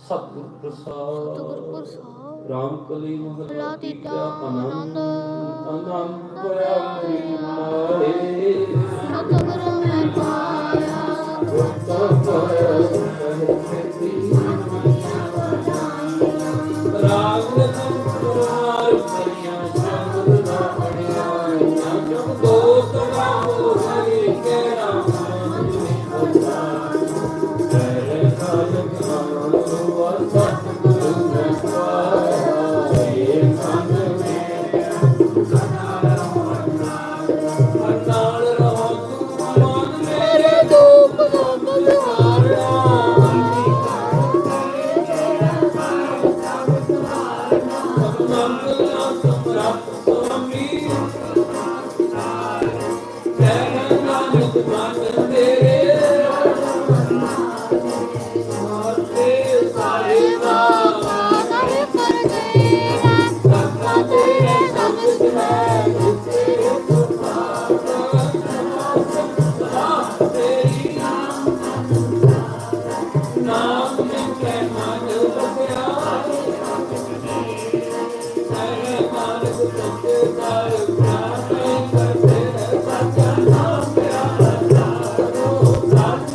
ਸਤਿਗੁਰ ਪ੍ਰਸਾਦ ਸਤਿਗੁਰ ਪ੍ਰਸਾਦ ਰਾਮ ਕਲੀ ਮਹਲਾ ਲਾ ਤੀਜਾ ਤੀਜਾ ਆਨੰਦ ਆਨੰਦ ਆਨੰਦ ਪਿਆ ਮੇਰੀ ਮਾਏ ਸਤਿਗੁਰ ਮੈਂ ਪਾਇਆ ਗੁਰਤਾ ਪਾਇਆ ਸਹਿਤੀ ਰਾਗ ਕੁਮਾਰ ਪਰੀਆਂ ਸ਼ਬਦ ਨਾ ਪੜਿਆ ਜਬ ਦੋਸਤ ਰਾਮੋ ਹਰੀ ਕੇ ਰਾਮ ਤੇਰੇ ਕਾਲ ਗਾਨੋ ਸਤਿਗੁਰੂ ਮੈਂ ਪਾਇਆ ਇਹ ਕੰਨ ਨਾਲ ਰਹੋ ਤੂੰ ਮੇਰੇ ਦੁੱਖ ਦੁੱਖ ਦੁਆਰਾ ਮੰਗਲਾ ਸਮਰੱਥ ਸੁਆਮੀ ਤੇਰੇ ਨਾਨਕ ਮਨ ਤੇਰੇ ਮਾਤੇ ਸਾਰੇ ਬਾਬਾ ਕਰੇ ਕਰ ਗਏ ਨਾ ਤੇਰੇ ਸਮਝ ਹੈ ਨਾਮ ਮਿਟੇ ਮਨ ਵਸਿਆ ਤੇਰੇ ਮਾਨਸ ਸੱਚੇ ਦਰ ਪ੍ਰਾਪਤ ਕਰਦੇ ਸੱਚਾ ਨਾਮ ਪਿਆਰਾ ਸਤ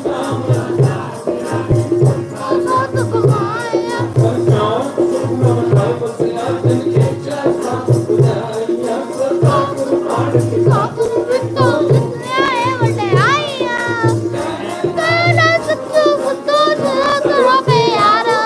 ਨਾਮ ਸਤ ਕਮਾਇਆ ਨਾਮ ਸੁਖਮ ਸਭ ਵਸਿਆ ਤਿਨ ਖੇਚਾ ਸਤ ਬੁਝਾਈਆ ਸਤਿਗੁਰ ਪਾਠ ਕੇ ਸਤਿਗੁਰ ਵਿਤੋ ਨਿਆਏ ਵਡਿਆਈਆਂ ਤੇਰਾ ਸੱਚਾ ਬੁੱਧੋ ਕਰੋ ਪਿਆਰਾ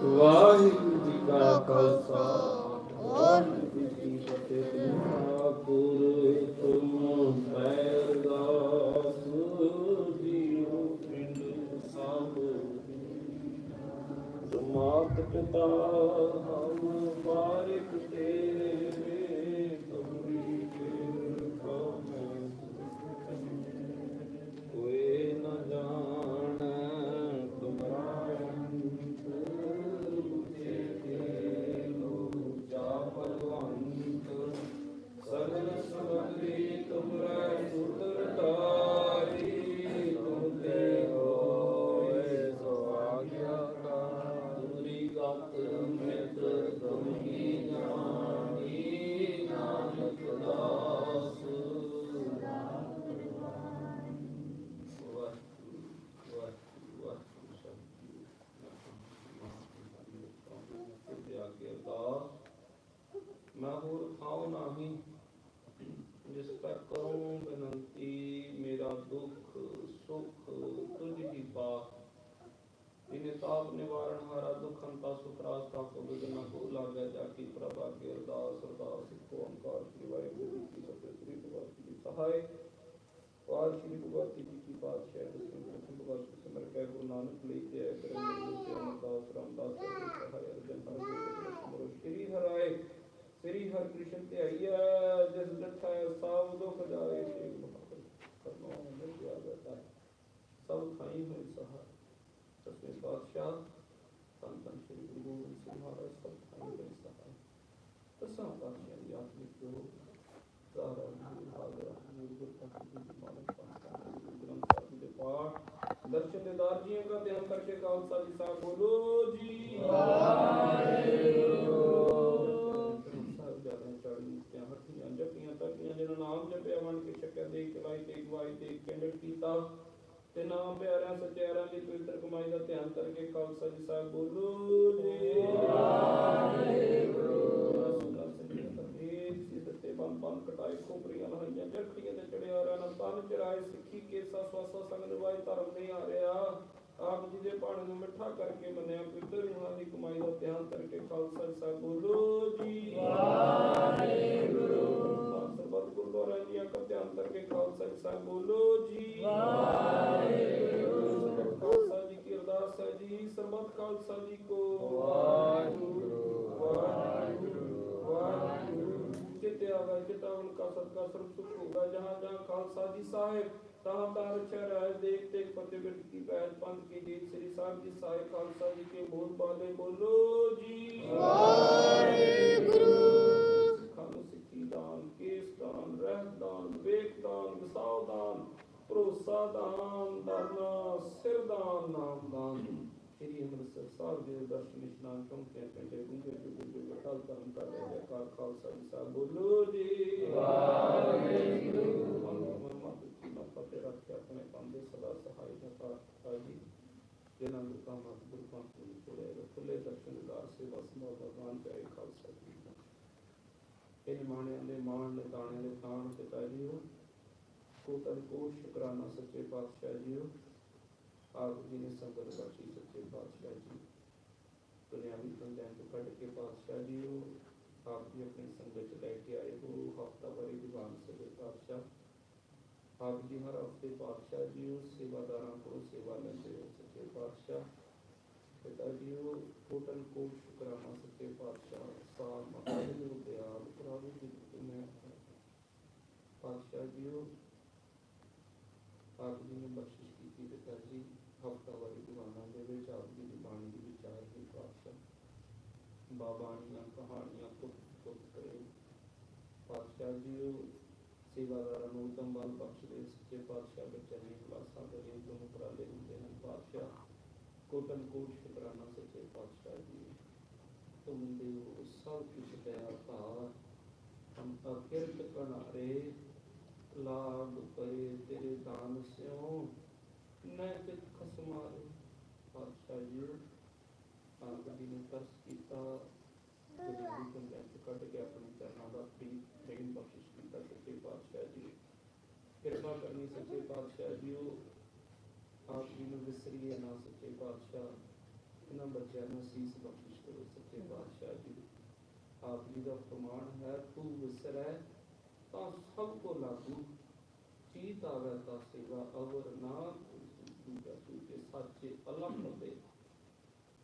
ਵਾਹਿਗੁਰੂ ਜੀ ਕਾ ਖਾਲਸਾ ਵਾਹਿਗੁਰੂ ਜੀ ਕੀ ਫਤਿਹ। ਠਾਕੁਰ ਤੁਮ ਪੈਰਦਾਸ ਜੀਉ ਪਿੰਡ ਸਭ ਮਾਤ ਪਿਤਾ ਹਮ ਬਾਰਿਕ ਤੇਰੇ ਤੁਮਰੀ ਕਿਰਪਾ ਮੈਂ ਕੋਈ ਨ ਜਾਣੈ ਤੁਮਰਾ ਅੰਤ ਬੁਝੇ ਲੋ ਜਾ ਭਗਵੰਤ ਸਗਲ ਸਮਗਰੀ ਤੁਮਰੇ ਸੁਤਰ ਤਾਰੀ ਤੁਮ ਤੇ ਹੋਏ ਸੋ ਆਗਿਆਕਾਰ ਤੁਮਰੀ ਗਤ ਮਿਤ ਤੁਮਰੀ ਜਾਣੀ ਨਾਨਕ ਦਾਸ ਮੈਂ ਹੋਰ ਖਾਉ ਨਾਹੀ ਜਿਸ ਤੱਕ ਕਰੂੰ ਬੇਨੰਤੀ ਮੇਰਾ ਦੁੱਖ ਸੁਖ ਤੁਝ ਹੀ ਪਾ ਇਨੇ ਤਾਪ ਨਿਵਾਰਨ ਹਾਰਾ ਦੁਖ ਅੰਤਾ ਸੁਖ ਰਾਸਤਾ ਕੋ ਬਿਗਨ ਕੋ ਲਾਗੇ ਜਾ ਕੀ ਪ੍ਰਭਾ ਕੇ ਅਰਦਾਸ ਅਰਦਾਸ ਕੋ ਓੰਕਾਰ ਸ੍ਰੀ ਵਾਹਿਗੁਰੂ ਜੀ ਕੀ ਫਤਿਹ। ਸ੍ਰੀ ਭਗਵਤੀ ਜੀ ਸਹਾਇ ਪਾਰ ਸ੍ਰੀ ਭਗਵਤੀ ਜੀ ਕੀ ਪਾਤਸ਼ਾਹ ਦਸਵੇਂ ਪ੍ਰਥਮ ਭਗਵਤ ਸਿਮਰ ਕੈ ਗੁਰੂ ਨਾਨਕ ਲਈ ਜੈ ਕਰਨ ਗੁਰੂ ਅਮਰਦਾਸ ਰਾਮਦਾਸ ਜੀ ਸਹਾਇ ਅਰਜਨ ਹਰਿ ਗੁਰੂ ਸ੍ਰੀ ਹਰਿ ਸ੍ਰੀ ਹਰਿ ਕ੍ਰਿਸ਼ਨ ਧਿਆਈਐ ਜਿਸ ਡਠਾ ਸਭ ਦੁਖ ਜਾਏ ਸ੍ਰੀ ਮੁਖਿ ਕਰਨੋ ਮਿਲ ਗਿਆ ਬਤਾ ਸਭ ਖਾਈ ਹੋਈ ਸਹਾਇ ਦਸਵੇਂ ਪਾਤਸ਼ਾਹ ਧੰਨ ਧੰਨ ਸ੍ਰੀ ਗੁਰੂ ਗੋਬਿੰਦ ਸਿੰਘ ਮਹਾਰਾਜ ਸਭ ਖਾਈ ਹੋਈ ਸਹਾਇ ਦਸਾਂ ਪਾਤਸ਼ਾਹ ਦੀ ਆਤਮਿਕ ਜੋ ਸਾਰਾ ਹਾਜ਼ਰ ਗੁਰੂ ਤੱਕ ਦੀ ਮਾਨਕ ਪਾਤਸ਼ਾਹ ਗੁਰੂ ਗ੍ਰੰਥ ਸਾਹਿਬ ਦੇ ਪਾਠ ਦਰਸ਼ਨ ਦੇਦਾਰ ਜੀਆਂ का ध्यान करके खालसा जी साहब बोलो जी ਜਪੀਆਂ ਤਪੀਆਂ ਜਿਹਨਾਂ ਨਾਮ ਜਪਿਆ ਵੰਡ ਕੇ ਛਕਿਆ ਦੇਖ ਚਲਾਈ ਤੇ ਗਵਾਈ ਤੇ ਕੈਂਡਲ ਕੀਤਾ ਤੇ ਨਾਮ ਪਿਆਰਿਆਂ ਸਚਿਆਰਿਆਂ ਦੀ ਪਵਿੱਤਰ ਕਮਾਈ ਦਾ ਧਿਆਨ ਕਰਕੇ ਖਾਲਸਾ ਜੀ ਸਾਹਿਬ ਬੋਲੋ ਜੀ ਬੰਦ ਕਟਾਈ ਖੋਪਰੀਆਂ ਲਹਾਈਆਂ ਜਰਖੜੀਆਂ ਤੇ ਚੜਿਆ ਰਿਆ ਨਾ ਤਨ ਚਰਾਏ ਸਿੱਖੀ ਕੇਸਾ ਸਵਾਸਾ ਸੰਗ ਨਿਭਾਈ ਧਰਮ ਨਹੀਂ ਆ ਰਿਹਾ ਆਪ ਜੀ ਦੇ ਬਾਣੇ ਨੂੰ ਮਿੱਠਾ ਕਰਕੇ ਮੰਨਿਆ ਪਵਿੱਤਰ ਰੂਹਾਂ ਦੀ ਕਮਾਈ ਦਾ ਧਿਆਨ ਕਰਕੇ ਖਾਲਸਾ ਜੀ ਸਾਹਿਬ ਬੋਲੋ ਜੀ ਵਾਹਿਗੁਰੂ ਸਰਬੱਤ ਗੁਰਦੁਆਰਿਆਂ ਦੀਆਂ ਦਾ ਧਿਆਨ ਕਰਕੇ ਖਾਲਸਾ ਜੀ ਸਾਹਿਬ ਬੋਲੋ ਜੀ ਵਾਹਿਗੁਰੂ ਖਾਲਸਾ ਜੀ ਕੀ ਅਰਦਾਸ ਹੈ ਜੀ ਸਰਬੱਤ ਖਾਲਸਾ ਜੀ ਕੋ ਵਾਹਿਗੁਰੂ ਵਾਹਿਗੁਰੂ ਵਾਹਿਗੁਰੂ चित्ते आगा चितावन का सदका सर्व सुख होगा जहाँ जहाँ खालसा जी साहेब तहाँ तहाँ रक्षा राय देख देख फतेह की पहल पंथ की जीत श्री साहब जी साहेब खालसा जी के बोल बाले बोलो जी वाहिगुरु खान सिक्खी दान केस दान रह दान वेक दान विसाव दान भरोसा दान धरना सिर दान नाम दान श्री अमृतसर साहब जी दर्शन इशनान चौंके पिंडे गुंगे जुगे अकाल धर्म का ले जयकार खालसा जी साहब बोलो जी वाहिगुरु फतेह रखे अपने पांदे सदा सहाय जता जी जिन्हां लोकां मत गुरबां को छोड़े खुले दर्शनदार सेवा संभाल भगवान चाहे खालसा जी इन माणियां दे मान ने ताणे दे ताण पिता जी हो कोटन कोट शुकराना सच्चे पातशाह जी हो आप जी ने संगत बख्शी सच्चे पातशाह जी दुनियावी पंचायत को कट के पातशाह जी हो आप जी अपनी संगत लेके आए हो हफ्ता भरी दीवान सच्चे पातशाह आप जी हर हफ्ते पातशाह जी हो सेवादारों को सेवा लेते हो सच्चे पातशाह पिता जी हो कोटन कोट शुकराना सच्चे पातशाह साल महाराज हो दयाल करावे जी तुम्हें पातशाह जी हो आप जी ने बख्शिश की थी पिता जी हफ्ता वाली दीवाना दे विच आप जी की बाणी की विचार की पातशाह बाबाणियां कहानियां पुत करे पातशाह जी सेवादारां नूं उत्तम बल बख्श दे सच्चे पातशाह बच्चे ने क्लासां दे लिए तुम उपराले हुंदे हैं पातशाह कोटन कोट शुकराना सच्चे पातशाह जी तुम देव सब कुछ दया भार हम अकिरत कनारे लाभ करे तेरे दान स्यों नैतिक खसमारे पातशाह जी आप जी ने तरस किया दुनियावी पंचायत कट के अपने चरणों का प्रेम बख्शिश किया सच्चे पातशाह जी कृपा करनी सच्चे पातशाह जी ਆਪ ਜੀ ਨੂੰ ਵਿਸਰੀਏ ਨਾ ਸੱਚੇ ਪਾਤਸ਼ਾਹ, ਇਹਨਾਂ ਬੱਚਿਆਂ ਨੂੰ ਸੀਸ ਬਖਸ਼ਿਸ਼ ਕਰੋ ਸੱਚੇ ਪਾਤਸ਼ਾਹ ਜੀ। ਆਪ ਜੀ ਦਾ ਫਰਮਾਨ ਹੈ, ਤੂੰ ਵਿਸਰੈ ਤਾਂ ਸਭ ਕੋ ਲਾਗੂ, ਚੀਤ ਆਵੇ ਤਾਂ ਸੇਵਾ ਅਵਰ ਨਾ ਦੂਜਾ ਦੂਜੇ ਸਾਚੇ ਅਲੱਗ ਦੇ।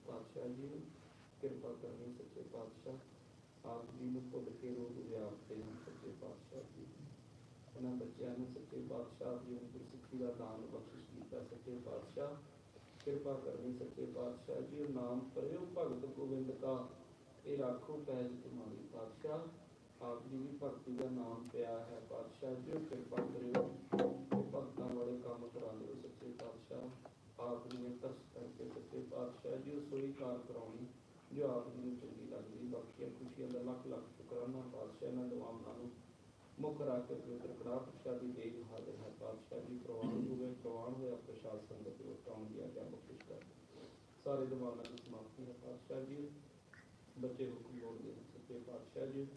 ਪਾਤਸ਼ਾਹ ਜੀ ਨੂੰ ਕਿਰਪਾ ਕਰਨੀ ਸੱਚੇ ਪਾਤਸ਼ਾਹ, ਆਪ ਜੀ ਨੂੰ ਭੁੱਲ ਕੇ ਰੋਗ ਵਿਆਪਤੇ ਹਨ ਸੱਚੇ ਪਾਤਸ਼ਾਹ ਜੀ। ਇਹਨਾਂ ਬੱਚਿਆਂ ਨੂੰ ਸੱਚੇ ਪਾਤਸ਼ਾਹ ਜੀ ਨੂੰ ਗੁਰਸਿੱਖੀ ਦਾ ਦਾਨ ਬਖਸ਼ਿਸ਼ ਕੀਤਾ ਸੱਚੇ ਪਾਤਸ਼ਾਹ, ਕਿਰਪਾ ਕਰਨੀ ਸੱਚੇ ਪਾਤਸ਼ਾਹ ਜੀ। ਉਹ ਨਾਮ ਪਰਿਓ ਭਗਤ ਗੋਬਿੰਦ ਕਾ, ਇਹ ਰਾਖੋ ਪੈਜ ਤੁਮਾਰੀ ਪਾਤਸ਼ਾਹ। ਆਪ ਜੀ ਦੀ ਭਗਤੀ ਦਾ ਨਾਮ ਪਿਆ ਹੈ ਪਾਤਸ਼ਾਹ ਜੀ, ਉਹ ਕਿਰਪਾ ਕਰਿਓ ਤੇ ਭਗਤਾਂ ਵਾਲੇ ਕੰਮ ਕਰਾ ਦਿਓ ਸੱਚੇ ਪਾਤਸ਼ਾਹ। ਆਪ ਜੀ ਨੇ ਤਰਸ ਕਰਕੇ ਸੱਚੇ ਪਾਤਸ਼ਾਹ ਜੀ ਉਹ ਸੋਈ ਕਾਰ ਕਰਾਉਣੀ ਜੋ ਆਪ ਜੀ ਨੂੰ ਚੰਗੀ ਲੱਗਦੀ। ਬਾਕੀਆਂ ਖੁਸ਼ੀਆਂ ਦਾ ਲੱਖ ਲੱਖ ਸ਼ੁਕਰਾਨਾ ਪਾਤਸ਼ਾਹ। ਇਹਨਾਂ ਦੁਆਵਾਂ ਨੂੰ ਮੁੱਖ ਰੱਖ ਕੇ ਪਵਿੱਤਰ ਕੜਾਹ ਪ੍ਰਸ਼ਾਦ ਦੀ ਦੇਗ ਹਾਜ਼ਰ ਹੈ ਪਾਤਸ਼ਾਹ ਜੀ। ਪ੍ਰਵਾਨ ਹੋਵੇ, ਪ੍ਰਵਾਨ ਹੋਇਆ ਪ੍ਰਸ਼ਾਦ ਸੰਗਤ ਨੂੰ ਵਰਤਾਉਣ ਦੀ ਆਗਿਆ ਬਖਸ਼ਿਸ਼ ਕਰ। ਸਾਰੇ ਦੁਆਵਾਂ ਦੀ ਸਮਾਪਤੀ ਹੈ ਪਾਤਸ਼ਾਹ ਜੀ। ਬੱਚੇ ਹੁਕਮ ਬੋਲਦੇ ਹਨ ਸੱਚੇ ਪਾਤਸ਼ਾਹ ਜੀ,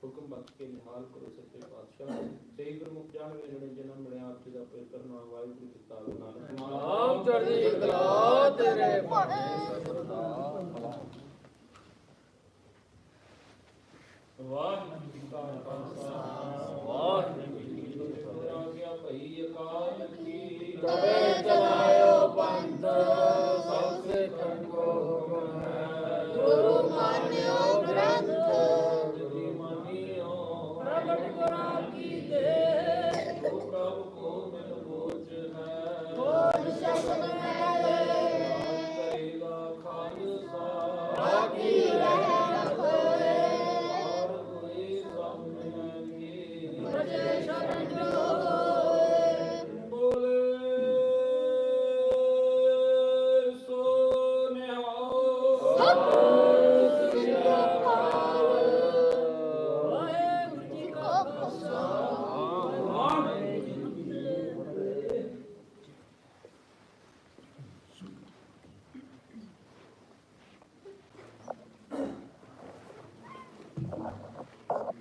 ਹੁਕਮ ਬਚ ਕੇ ਨਿਹਾਲ ਕਰੋ ਸੱਚੇ ਪਾਤਸ਼ਾਹ। ਸਹੀ ਗੁਰਮੁਖ ਜਾਣਵੇ ਜਿਹੜੇ ਜਨਮ ਮਿਲਿਆ ਆਪ ਜੀ ਦਾ ਪਵਿੱਤਰ ਨਾਮ ਵਾਹਿਗੁਰੂ ਜੀ ਕਾ ਨਾਨਕ ਨਾਮ ਚੜ੍ਹਦੀ ਕਲਾ ਤੇਰੇ ਭਾਣੇ ਸਰਦਾ। ਵਾਹਿਗੁਰੂ ਜੀ ਕਾ ਖਾਲਸਾ, ਵਾਹਿਗੁਰੂ ਜੀ ਕੀ ਫਤਿਹ। ਆਗਿਆ ਭਈ ਅਕਾਲ ਕੀ, ਤਵੇ ਚਲਾਇਓ ਪੰਥ, ਸਭ ਸੇ ਕੋ ਹੁਕਮ ਹੈ। ਗੁਰੂ ਮਾਨਿਓ ਗ੍ਰੰਥ, ਜੀ ਮਾਨਿਓ ਪ੍ਰਗਟ ਗੁਰਾਂ ਕੀ ਦੇ। ਜੋ ਪ੍ਰਭ ਕੋ ਮਿਲ ਬੋਝ ਹੈ, ਹੋਰ ਸ਼ਬਦ ਮੈਲੇ ਕਰੇਗਾ ਖਾਲਸਾ। ਬਾਕੀ ਰਹਿ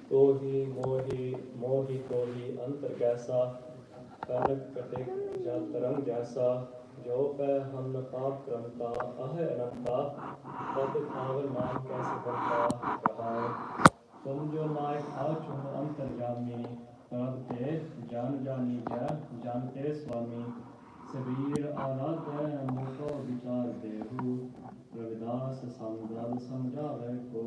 ਤੋਹੀ ਮੋਹੀ ਮੋਹੀ ਤੋਹੀ ਅੰਤਰ ਕੈਸਾ, ਕਨਕ ਕਟਿਕ ਜਲ ਤਰੰਗ ਜੈਸਾ। ਜੋ ਪੈ ਹਮ ਪਾਪ ਕਰੰਤਾ, ਅਹ ਅਨੰਤਾ, ਤਦ ਖਾਵਰ ਨਾਮ ਕੈਸੇ बनता। कहा तुम जो नायक आचो अंतर्जामी, प्रभ ते जान जानी जय जानते स्वामी। सबीर आराध्य मुको विचार देहु, रविदास समझल समझावे को।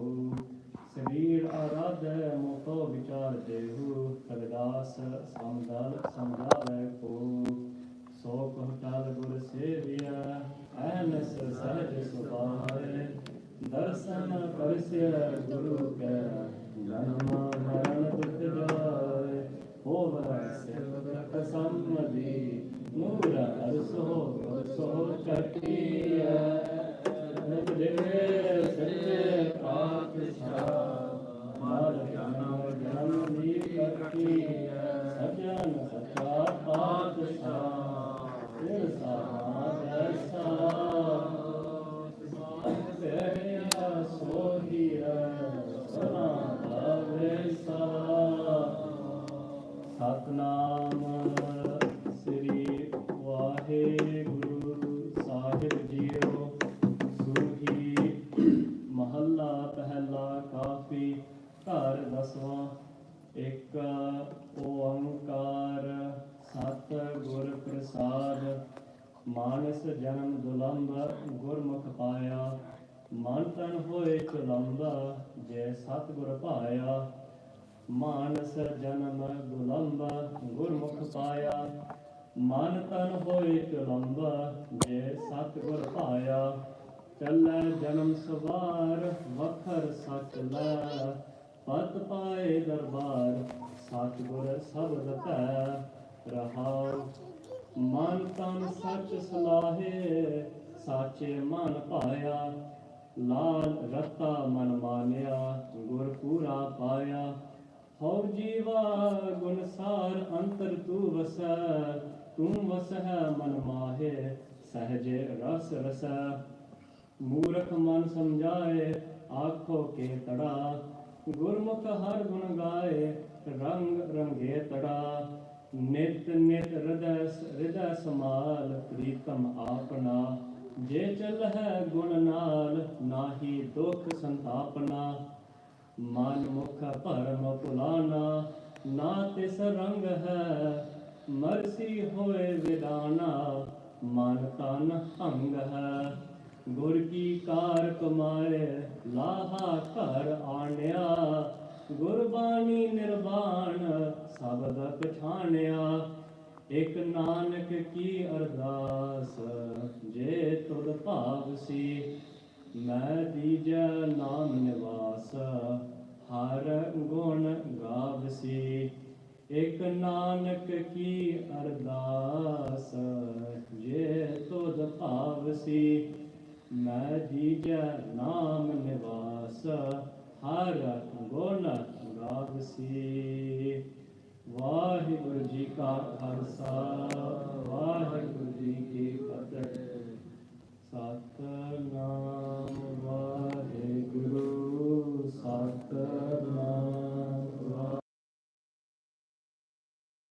सबीर आराध्य मुको विचार देहु, रविदास समझल समझावे को। सो कहटाल गुर सेविया, ऐनस सहज सुभाए। दर्शन करस्य गुरु के, जन्म मरण दुख जाए। होवै सेवक सम्मति, नूर अरसो गुरसो चटिया। सच्चे पातशाह, मार जन्म दी कटिया। सज्जन सच्चा पातशाह, सिर साध ऐसा। सतनाम श्री वाहेगुरु साहिब जीओ। सूही महला पहला काफी, घर दसवां। एक ओंकार सत गुर प्रसाद। मानस जन्म दुलंब, गुरमुख पाया। मन तन होए चुलंब, जय सतगुर पाया। मानस जन्म दुलंब, गुरमुख पाया। मन तन होए चुलंब, जय सतगुर पाया। चलै जन्म सवार, वखर सच लै। पत पाए दरबार, सतगुर शब्द पै। रहाओ मन तन सच सलाहे, साचे मन पाया। लाल रता मन मानिया, गुर पूरा पाया। हौ जीवा गुणसार अंतर तू वसै। तू वसै मन माहे, सहज रस रसै। मूरख मन समझाए, आखो के तड़ा। गुरमुख हर गुण गाए, रंग रंगे तड़ा। ਨਿਤ ਨਿਤ ਹਿਰਦੈ ਸਮਾਲ ਪ੍ਰੀਤਮ ਆਪਨਾ ਜੇ ਚੱਲ ਹੈ ਗੁਣ ਨਾਲ ਨਾਹੀ ਦੁਖ ਸੰਤਾਪਨਾ ਮਨ ਮੁਖ ਭਰਮ ਭੁਲਾਨਾ ਨਾ ਤਿਸ ਰੰਗ ਹੈ ਮਰਸੀ ਹੋਏ ਵਿਦਾਨਾ ਮਨ ਤਨ ਭੰਗ ਹੈ ਗੁਰ ਕੀ ਕਾਰ ਕਮਾਏ ਲਾਹਾ ਘਰ ਆਣਿਆ ਗੁਰਬਾਣੀ ਨਿਰਵਾਣ ਸ਼ਬਦ ਪਛਾਣਿਆ ਇਕ ਨਾਨਕ ਕੀ ਅਰਦਾਸ ਜੇ ਤੁਧ ਭਾਵ ਸੀ ਮੈਂ ਦੀਜੈ ਨਾਮ ਨਿਵਾਸ ਹਰ ਗੁਣ ਗਾਵਸੀ ਇਕ ਨਾਨਕ ਕੀ ਅਰਦਾਸ ਜੇ ਤੁਧ ਭਾਵਸੀ ਮੈਂ ਦੀਜੈ ਨਾਮ ਨਿਵਾਸ ਹਰ ਗੁਣ ਗਾਵਸੀ। ਵਾਹਿਗੁਰੂ ਜੀ ਕਾ ਖਾਲਸਾ ਵਾਹਿਗੁਰੂ ਜੀ ਕੀ ਫਤਿਹ।